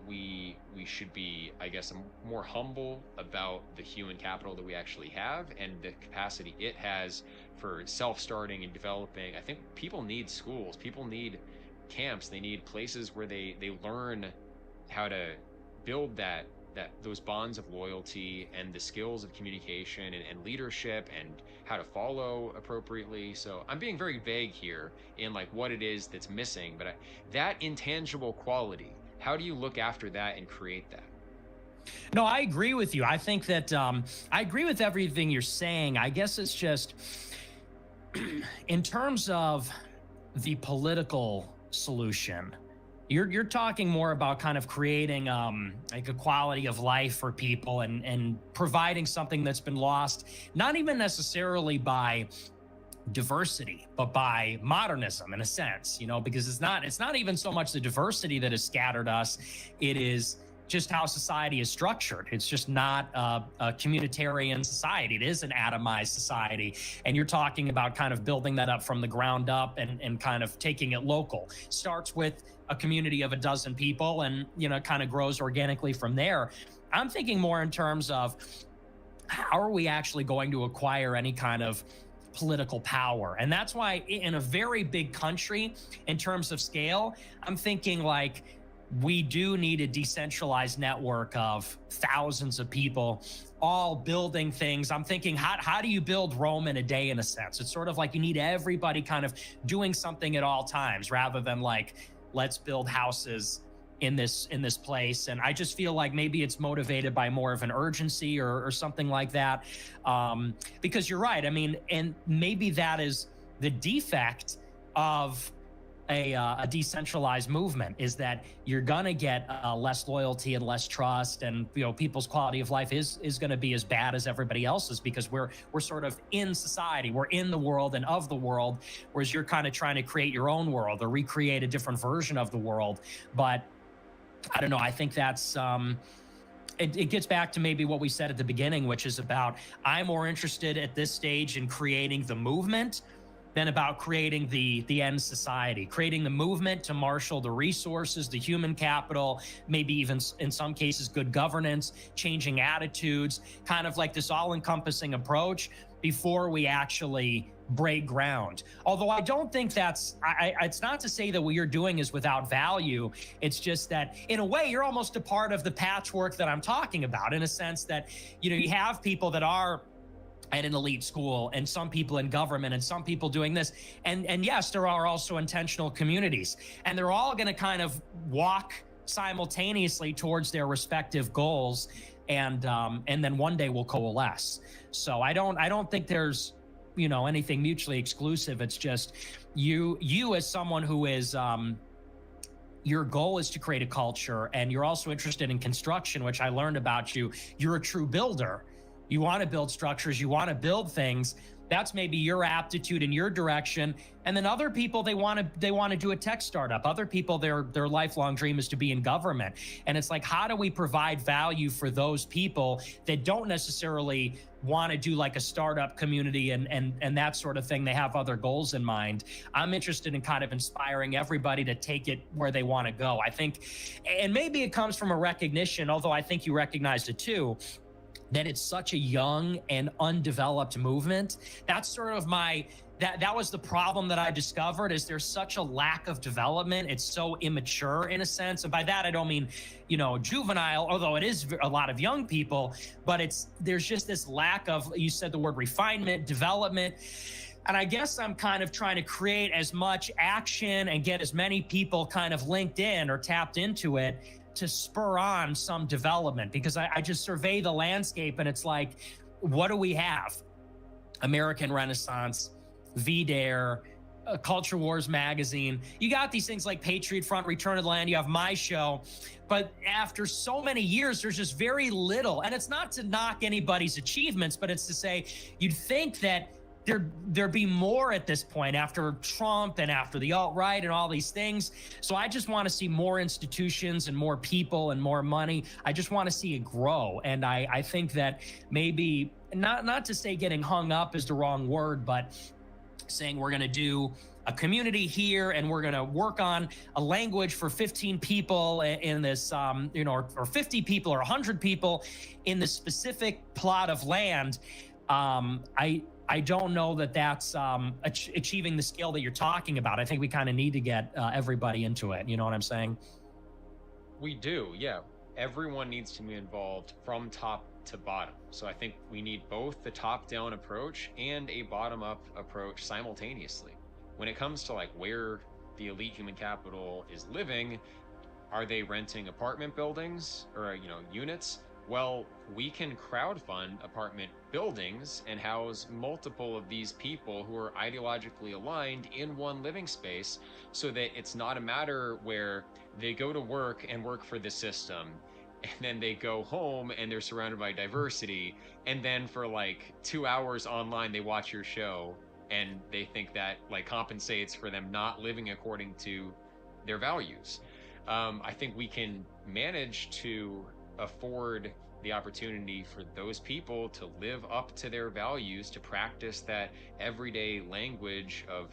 we should be, I guess, more humble about the human capital that we actually have and the capacity it has for self-starting and developing. I think people need schools. People need camps. They need places where they learn how to build those bonds of loyalty and the skills of communication and leadership and how to follow appropriately. So I'm being very vague here in like what it is that's missing, but that intangible quality, how do you look after that and create that? No, I agree with you. I think that I agree with everything you're saying. I guess it's just in terms of the political solution, you're talking more about kind of creating like a quality of life for people and providing something that's been lost, not even necessarily by diversity, but by modernism in a sense, because it's not even so much the diversity that has scattered us. It is just how society is structured. It's just not a communitarian society. It is an atomized society. And you're talking about kind of building that up from the ground up and kind of taking it local. Starts with a community of a dozen people and, kind of grows organically from there. I'm thinking more in terms of how are we actually going to acquire any kind of political power? And that's why in a very big country, in terms of scale, I'm thinking like we do need a decentralized network of thousands of people all building things. I'm thinking, how do you build Rome in a day, in a sense? It's sort of like you need everybody kind of doing something at all times, rather than like, let's build houses in this place. And I just feel like maybe it's motivated by more of an urgency or something like that. Because you're right. I mean, and maybe that is the defect of a decentralized movement, is that you're gonna get less loyalty and less trust, and people's quality of life is going to be as bad as everybody else's, because we're sort of in society, we're in the world and of the world, whereas you're kind of trying to create your own world or recreate a different version of the world. But I don't know, I think that's it gets back to maybe what we said at the beginning, which is about, I'm more interested at this stage in creating the movement than about creating the end society, creating the movement to marshal the resources, the human capital, maybe even in some cases good governance, changing attitudes, kind of like this all-encompassing approach before we actually break ground. Although I don't think that's, it's not to say that what you're doing is without value. It's just that in a way, you're almost a part of the patchwork that I'm talking about, in a sense that, you have people that are at an elite school, and some people in government, and some people doing this. And yes, there are also intentional communities, and they're all going to kind of walk simultaneously towards their respective goals. And then one day we'll coalesce. So I don't think there's, anything mutually exclusive. It's just you as someone who is, your goal is to create a culture, and you're also interested in construction, which I learned about you. You're a true builder. You want to build structures, you want to build things. That's maybe your aptitude and your direction. And then other people, they want to do a tech startup. Other people, their lifelong dream is to be in government. And it's like, how do we provide value for those people that don't necessarily want to do like a startup community and that sort of thing? They have other goals in mind. I'm interested in kind of inspiring everybody to take it where they want to go. I think, and maybe it comes from a recognition, although I think you recognized it too, that it's such a young and undeveloped movement. That's sort of that was the problem that I discovered, is there's such a lack of development. It's so immature in a sense. And by that, I don't mean, juvenile, although it is a lot of young people, but there's just this lack of, you said the word refinement, development. And I guess I'm kind of trying to create as much action and get as many people kind of linked in or tapped into it to spur on some development, because I just survey the landscape, and it's like, what do we have? American Renaissance, VDare, Culture Wars magazine. You got these things like Patriot Front, Return of the Land. You have my show. But after so many years, there's just very little. And it's not to knock anybody's achievements, but it's to say, you'd think that there'd be more at this point after Trump and after the alt-right and all these things. So I just want to see more institutions and more people and more money. I just want to see it grow. And I think that maybe, not to say getting hung up is the wrong word, but saying we're going to do a community here and we're going to work on a language for 15 people in this, or 50 people or 100 people in this specific plot of land. I don't know that that's achieving the scale that you're talking about. I think we kind of need to get everybody into it. You know what I'm saying? We do, yeah. Everyone needs to be involved from top to bottom. So I think we need both the top-down approach and a bottom-up approach simultaneously. When it comes to like where the elite human capital is living, are they renting apartment buildings or units? Well, we can crowdfund apartment buildings and house multiple of these people who are ideologically aligned in one living space, so that it's not a matter where they go to work and work for the system, and then they go home and they're surrounded by diversity, and then for like 2 hours online they watch your show and they think that like compensates for them not living according to their values. I think we can manage to afford the opportunity for those people to live up to their values, to practice that everyday language of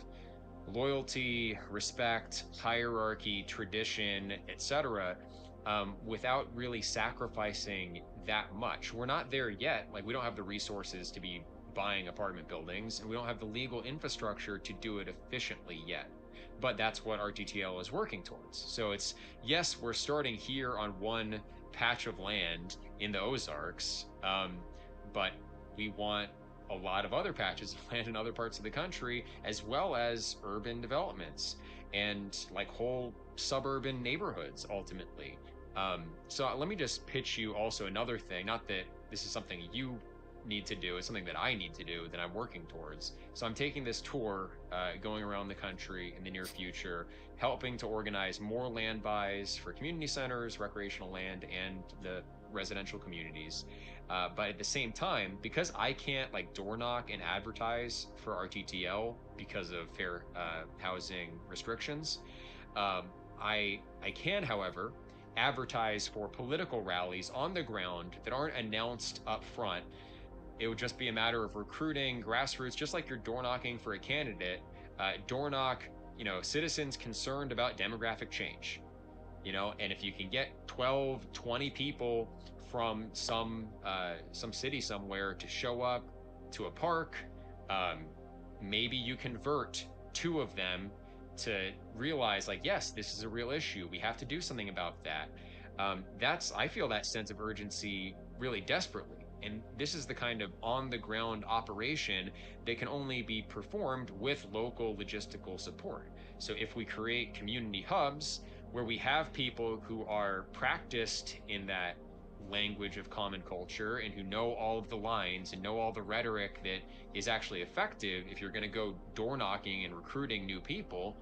loyalty, respect, hierarchy, tradition, etc., without really sacrificing that much. We're not there yet. Like, we don't have the resources to be buying apartment buildings, and we don't have the legal infrastructure to do it efficiently yet. but that's what RTTL is working towards. So it's, yes, we're starting here on one patch of land in the Ozarks, but we want a lot of other patches of land in other parts of the country, as well as urban developments and like whole suburban neighborhoods ultimately. So let me just pitch you also another thing, not that this is something you need to do, it's something that I need to do, that I'm working towards. So I'm taking this tour, going around the country in the near future, helping to organize more land buys for community centers, recreational land, and the residential communities. But at the same time, because I can't like door knock and advertise for RTTL because of fair housing restrictions, I can, however, advertise for political rallies on the ground that aren't announced up front. It would just be a matter of recruiting grassroots, just like you're door knocking for a candidate. Door knock, citizens concerned about demographic change, and if you can get 12, 20 people from some city somewhere to show up to a park, maybe you convert 2 of them to realize, like, yes, this is a real issue. We have to do something about that. I feel that sense of urgency really desperately. And this is the kind of on-the-ground operation that can only be performed with local logistical support. So if we create community hubs where we have people who are practiced in that language of common culture and who know all of the lines and know all the rhetoric that is actually effective, if you're going to go door knocking and recruiting new people,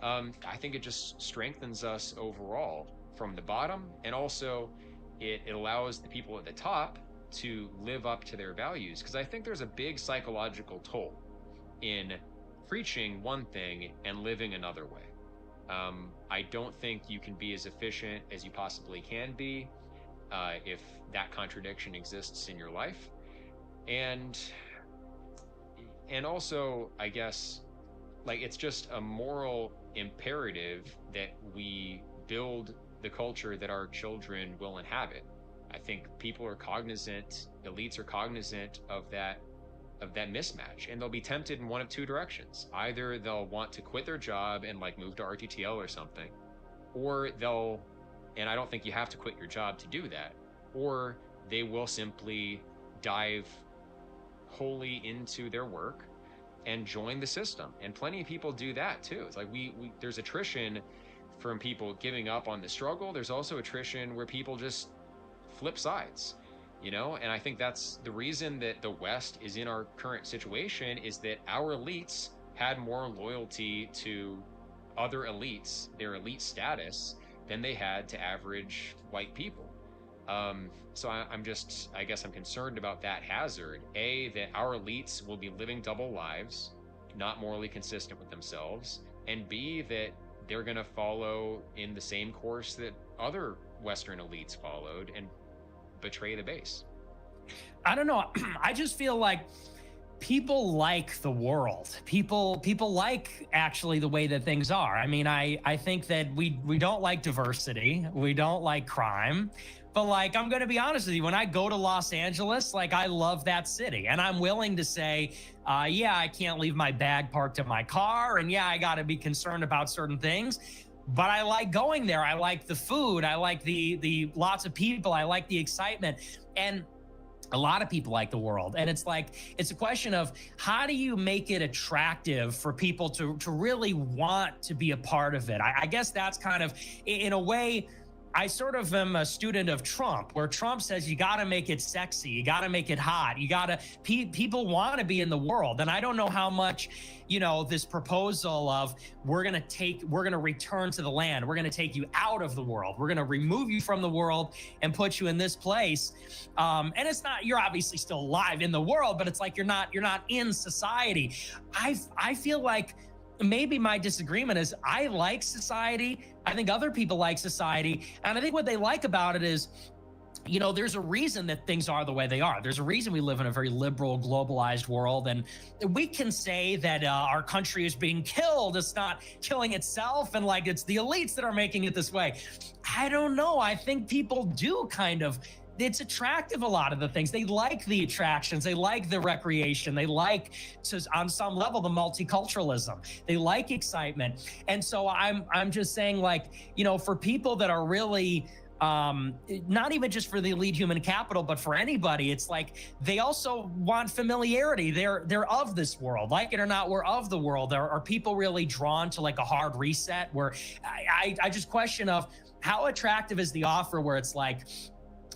I think it just strengthens us overall from the bottom. And also it allows the people at the top to live up to their values, because I think there's a big psychological toll in preaching one thing and living another way. I don't think you can be as efficient as you possibly can be if that contradiction exists in your life. And also, I guess, like, it's just a moral imperative that we build the culture that our children will inhabit. I think people are cognizant, elites are cognizant of that mismatch, and they'll be tempted in one of 2 directions. Either they'll want to quit their job and like move to RTTL or something, or and I don't think you have to quit your job to do that, or they will simply dive wholly into their work and join the system. And plenty of people do that too. It's like there's attrition from people giving up on the struggle. There's also attrition where people just flip sides, and I think that's the reason that the West is in our current situation, is that our elites had more loyalty to other elites, their elite status, than they had to average white people. So I guess I'm concerned about that hazard. A, that our elites will be living double lives, not morally consistent with themselves, and B, that they're going to follow in the same course that other Western elites followed and betray the base. I don't know. I just feel like people like the world. People like actually the way that things are. I mean, I think that we don't like diversity. We don't like crime. But like, I'm going to be honest with you, when I go to Los Angeles, like, I love that city, and I'm willing to say, yeah, I can't leave my bag parked in my car. And yeah, I got to be concerned about certain things. But I like going there. I like the food. I like the lots of people. I like the excitement. And a lot of people like the world. And it's like, it's a question of how do you make it attractive for people to really want to be a part of it? I guess that's kind of, in a way, I sort of am a student of Trump, where Trump says you got to make it sexy, you got to make it hot, people want to be in the world. And I don't know how much, this proposal of we're going to return to the land, we're going to take you out of the world, we're going to remove you from the world and put you in this place. And it's not, you're obviously still alive in the world, but it's like you're not in society. I feel like maybe my disagreement is I like society. I think other people like society. And I think what they like about it is, there's a reason that things are the way they are. There's a reason we live in a very liberal, globalized world. And we can say that our country is being killed. It's not killing itself. And like, it's the elites that are making it this way. I don't know. I think people do kind of it's attractive, a lot of the things. They like the attractions, they like the recreation, they like, to on some level, the multiculturalism, they like excitement. And so I'm just saying, like, you know, for people that are really not even just for the elite human capital, but for anybody, it's like they also want familiarity. They're of this world, like it or not, we're of the world. Are people really drawn to like a hard reset where I just question of how attractive is the offer where it's like,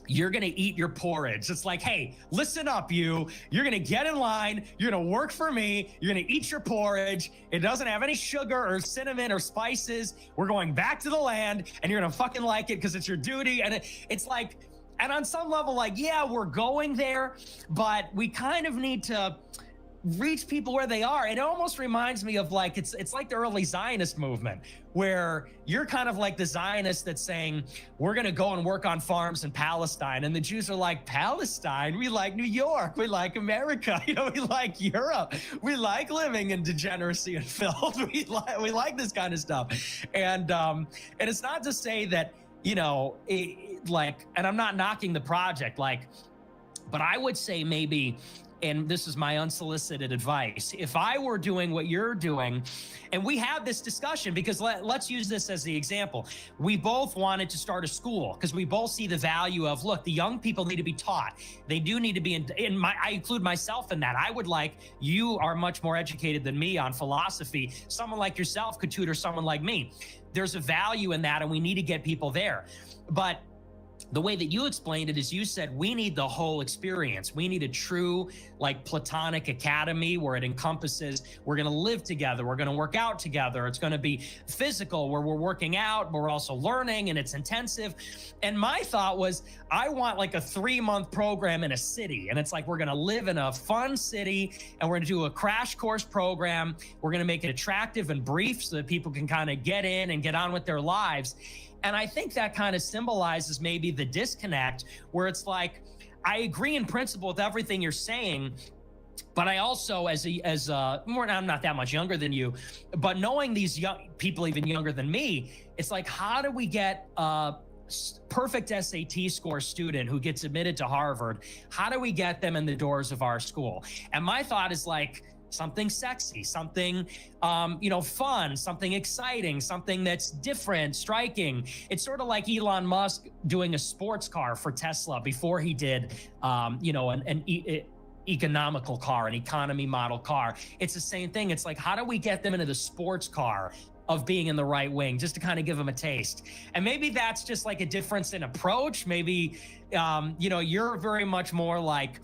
you're going to eat your porridge. It's like, hey, listen up, you're going to get in line. You're going to work for me. You're going to eat your porridge. It doesn't have any sugar or cinnamon or spices. We're going back to the land and you're going to fucking like it because it's your duty. And it's like, and on some level, like, yeah, we're going there, but we kind of need to reach people where they are. It almost reminds me of like, it's like the early Zionist movement where you're kind of like the Zionist that's saying, we're going to go and work on farms in Palestine. And the Jews are like, Palestine? We like New York. We like America. You know, we like Europe. We like living in degeneracy and filth. We like this kind of stuff. And it's not to say that, you know, like, and I'm not knocking the project, like, but I would say maybe, and this is my unsolicited advice, if I were doing what you're doing, and we have this discussion, because let's use this as the example. We both wanted to start a school because we both see the value of, look, the young people need to be taught. They do need to be I include myself in that. I would like, you are much more educated than me on philosophy. Someone like yourself could tutor someone like me. There's a value in that, and we need to get people there. But the way that you explained it is you said we need the whole experience. We need a true, like, platonic academy where it encompasses, we're going to live together, we're going to work out together, it's going to be physical where we're working out, but we're also learning, and it's intensive. And my thought was, I want like a 3-month program in a city, and it's like we're going to live in a fun city and we're going to do a crash course program. We're going to make it attractive and brief so that people can kind of get in and get on with their lives. And I think that kind of symbolizes maybe the disconnect where it's like, I agree in principle with everything you're saying, but I also, I'm not that much younger than you, but knowing these young people, even younger than me, it's like, how do we get a perfect SAT score student who gets admitted to Harvard? How do we get them in the doors of our school? And my thought is like, something sexy, something, fun, something exciting, something that's different, striking. It's sort of like Elon Musk doing a sports car for Tesla before he did, an economical car, an economy model car. It's the same thing. It's like, how do we get them into the sports car of being in the right wing, just to kind of give them a taste? And maybe that's just like a difference in approach. Maybe, you're very much more like,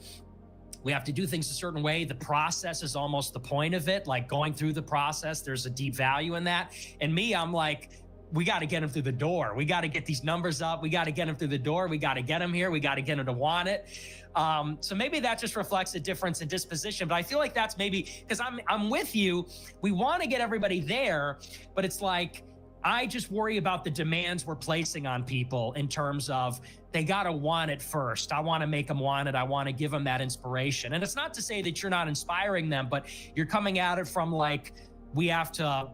we have to do things a certain way. The process is almost the point of it, like going through the process. There's a deep value in that. And me, I'm like, we got to get them through the door. We got to get these numbers up. We got to get them through the door. We got to get them here. We got to get them to want it. So maybe that just reflects a difference in disposition. But I feel like that's maybe, because I'm with you. We want to get everybody there, but it's like, I just worry about the demands we're placing on people in terms of they got to want it first. I want to make them want it. I want to give them that inspiration. And it's not to say that you're not inspiring them, but you're coming at it from like, we have to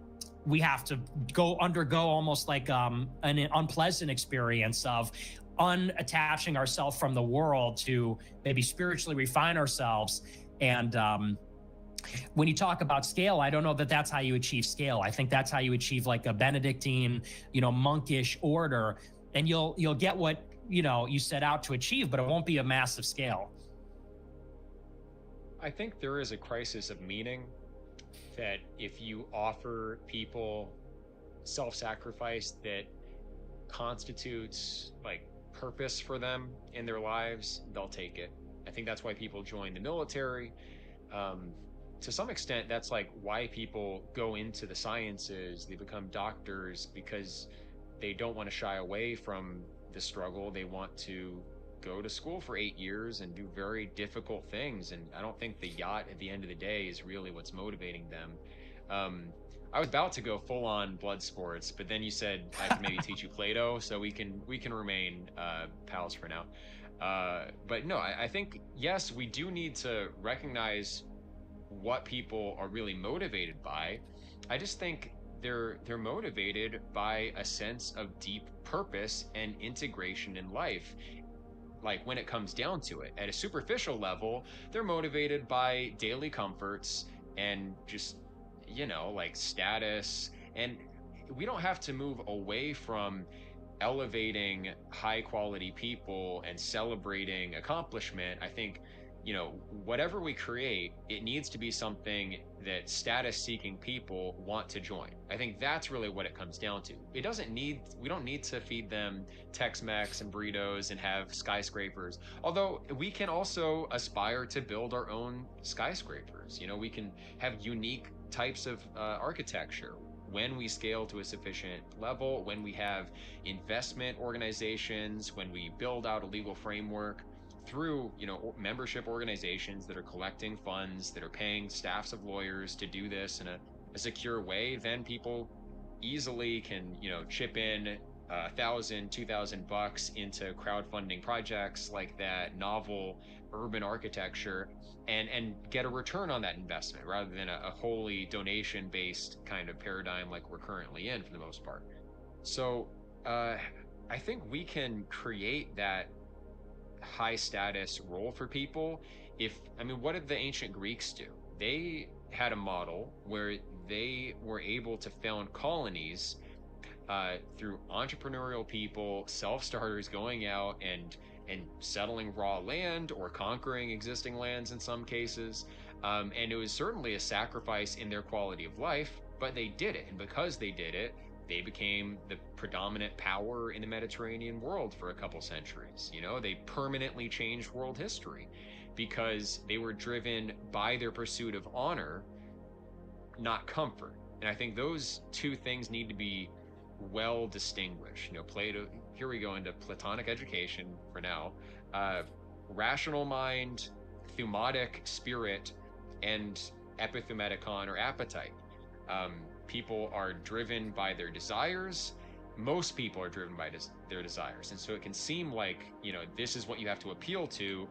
undergo almost like an unpleasant experience of unattaching ourselves from the world to maybe spiritually refine ourselves. And when you talk about scale, I don't know that that's how you achieve scale. I think that's how you achieve like a Benedictine, monkish order, and you'll get what, you set out to achieve, but it won't be a massive scale. I think there is a crisis of meaning that if you offer people self-sacrifice that constitutes like purpose for them in their lives, they'll take it. I think that's why people join the military. To some extent, that's like why people go into the sciences. They become doctors because they don't want to shy away from the struggle. They want to go to school for 8 years and do very difficult things. And I don't think the yacht at the end of the day is really what's motivating them. I was about to go full on blood sports, but then you said I can maybe teach you Plato, so we can remain pals for now. But no, I think, yes, we do need to recognize what people are really motivated by. I just think they're motivated by a sense of deep purpose and integration in life. like when it comes down to it, at a superficial level, they're motivated by daily comforts and just, like status. And we don't have to move away from elevating high quality people and celebrating accomplishment. I think, whatever we create, it needs to be something that status seeking people want to join. I think that's really what it comes down to. We don't need to feed them Tex-Mex and burritos and have skyscrapers. Although we can also aspire to build our own skyscrapers. We can have unique types of architecture when we scale to a sufficient level, when we have investment organizations, when we build out a legal framework through, membership organizations that are collecting funds, that are paying staffs of lawyers to do this in a secure way, then people easily can, chip in $1,000, $2,000 into crowdfunding projects like that, novel urban architecture, and get a return on that investment rather than a wholly donation based kind of paradigm like we're currently in for the most part. So I think we can create that high status role for people. What did the ancient Greeks do? They had a model where they were able to found colonies through entrepreneurial people, self-starters going out and settling raw land or conquering existing lands in some cases. And it was certainly a sacrifice in their quality of life, but they did it. And because they did it, they became the predominant power in the Mediterranean world for a couple centuries. They permanently changed world history because they were driven by their pursuit of honor, not comfort. And I think those two things need to be well distinguished. Plato, here we go into Platonic education for now. Rational mind, thumatic spirit, and epithumedicon or appetite. People are driven by their desires. Most people are driven by their desires. And so it can seem like, this is what you have to appeal to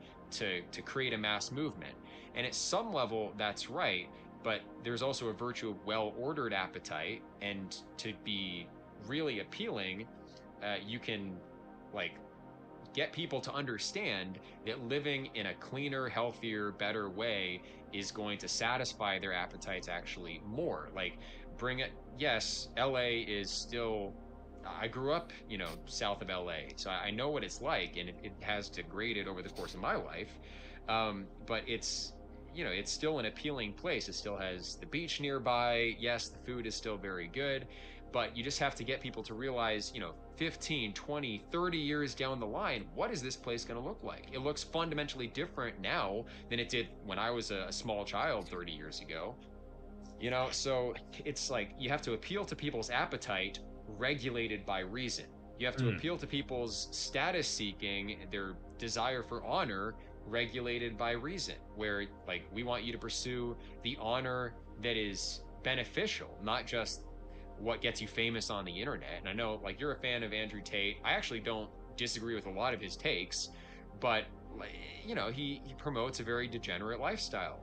create a mass movement. And at some level, that's right. But there's also a virtue of well-ordered appetite. And to be really appealing, you can get people to understand that living in a cleaner, healthier, better way is going to satisfy their appetites actually more. Yes, LA is still, I grew up, south of LA, so I know what it's like, and it has degraded over the course of my life. But it's, it's still an appealing place. It still has the beach nearby. Yes, the food is still very good, but you just have to get people to realize, 15, 20, 30 years down the line, what is this place going to look like? It looks fundamentally different now than it did when I was a small child 30 years ago. So it's like you have to appeal to people's appetite regulated by reason. You have to appeal to people's status seeking, their desire for honor regulated by reason, where we want you to pursue the honor that is beneficial, not just what gets you famous on the internet. And I know you're a fan of Andrew Tate. I actually don't disagree with a lot of his takes, but he promotes a very degenerate lifestyle.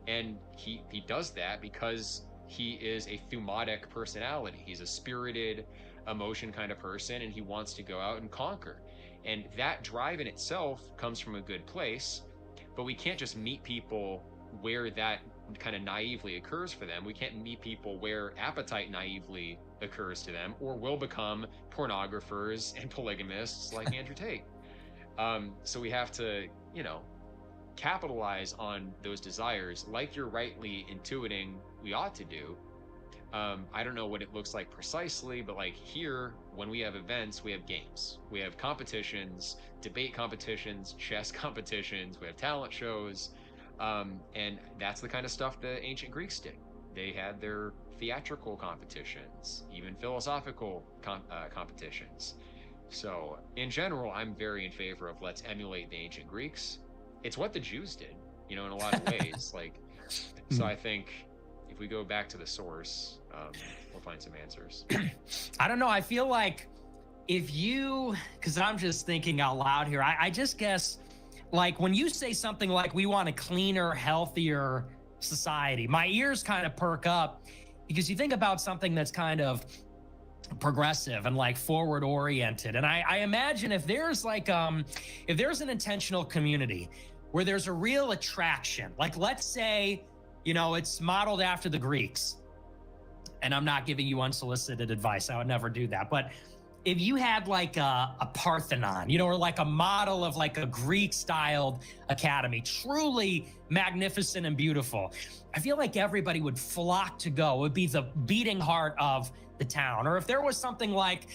And he does that because he is a thumatic personality. He's a spirited emotion kind of person, and he wants to go out and conquer. And that drive in itself comes from a good place, but we can't just meet people where that kind of naively occurs for them. We can't meet people where appetite naively occurs to them, or will become pornographers and polygamists like Andrew Tate. So we have to, capitalize on those desires like you're rightly intuiting we ought to do. I don't know what it looks like precisely, but here, when we have events, we have games, we have competitions, debate competitions, chess competitions, we have talent shows. And that's the kind of stuff the ancient Greeks did. They had their theatrical competitions, even philosophical competitions. So in general, I'm very in favor of let's emulate the ancient Greeks. It's what the Jews did, in a lot of ways. So I think if we go back to the source, we'll find some answers. I don't know. I feel like because I'm just thinking out loud here, I just guess, when you say something like we want a cleaner, healthier society, my ears kind of perk up, because you think about something that's kind of progressive and like forward oriented. And I imagine if there's like if there's an intentional community where there's a real attraction, like let's say, you know, it's modeled after the Greeks. And I'm not giving you unsolicited advice. I would never do that. But if you had like a Parthenon, you know, or like a model of like a Greek styled academy, truly magnificent and beautiful, I feel like everybody would flock to go. It would be the beating heart of the town. Or if there was something like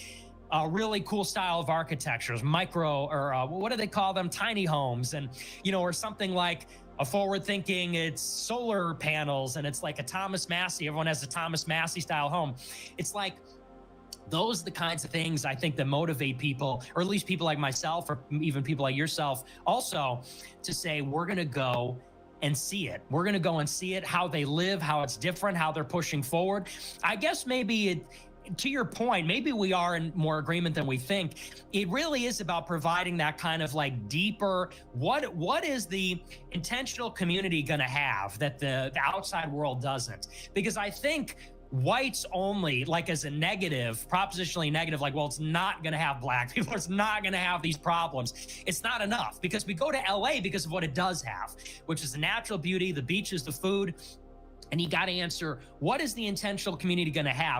a really cool style of architectures, micro, or what do they call them? Tiny homes. And, you know, or something like a forward thinking, it's solar panels and it's like a Thomas Massey. Everyone has a Thomas Massey style home. It's like, those are the kinds of things I think that motivate people, or at least people like myself, or even people like yourself also, to say, we're going to go and see it. We're going to go and see it, how they live, how it's different, how they're pushing forward. I guess maybe to your point, maybe we are in more agreement than we think. It really is about providing that kind of like deeper, what is the intentional community going to have that the outside world doesn't? Because I think whites only, like as a negative, propositionally negative, like, well, it's not going to have black people, it's not going to have these problems. It's not enough, because we go to LA because of what it does have, which is the natural beauty, the beaches, the food. And you got to answer, what is the intentional community going to have?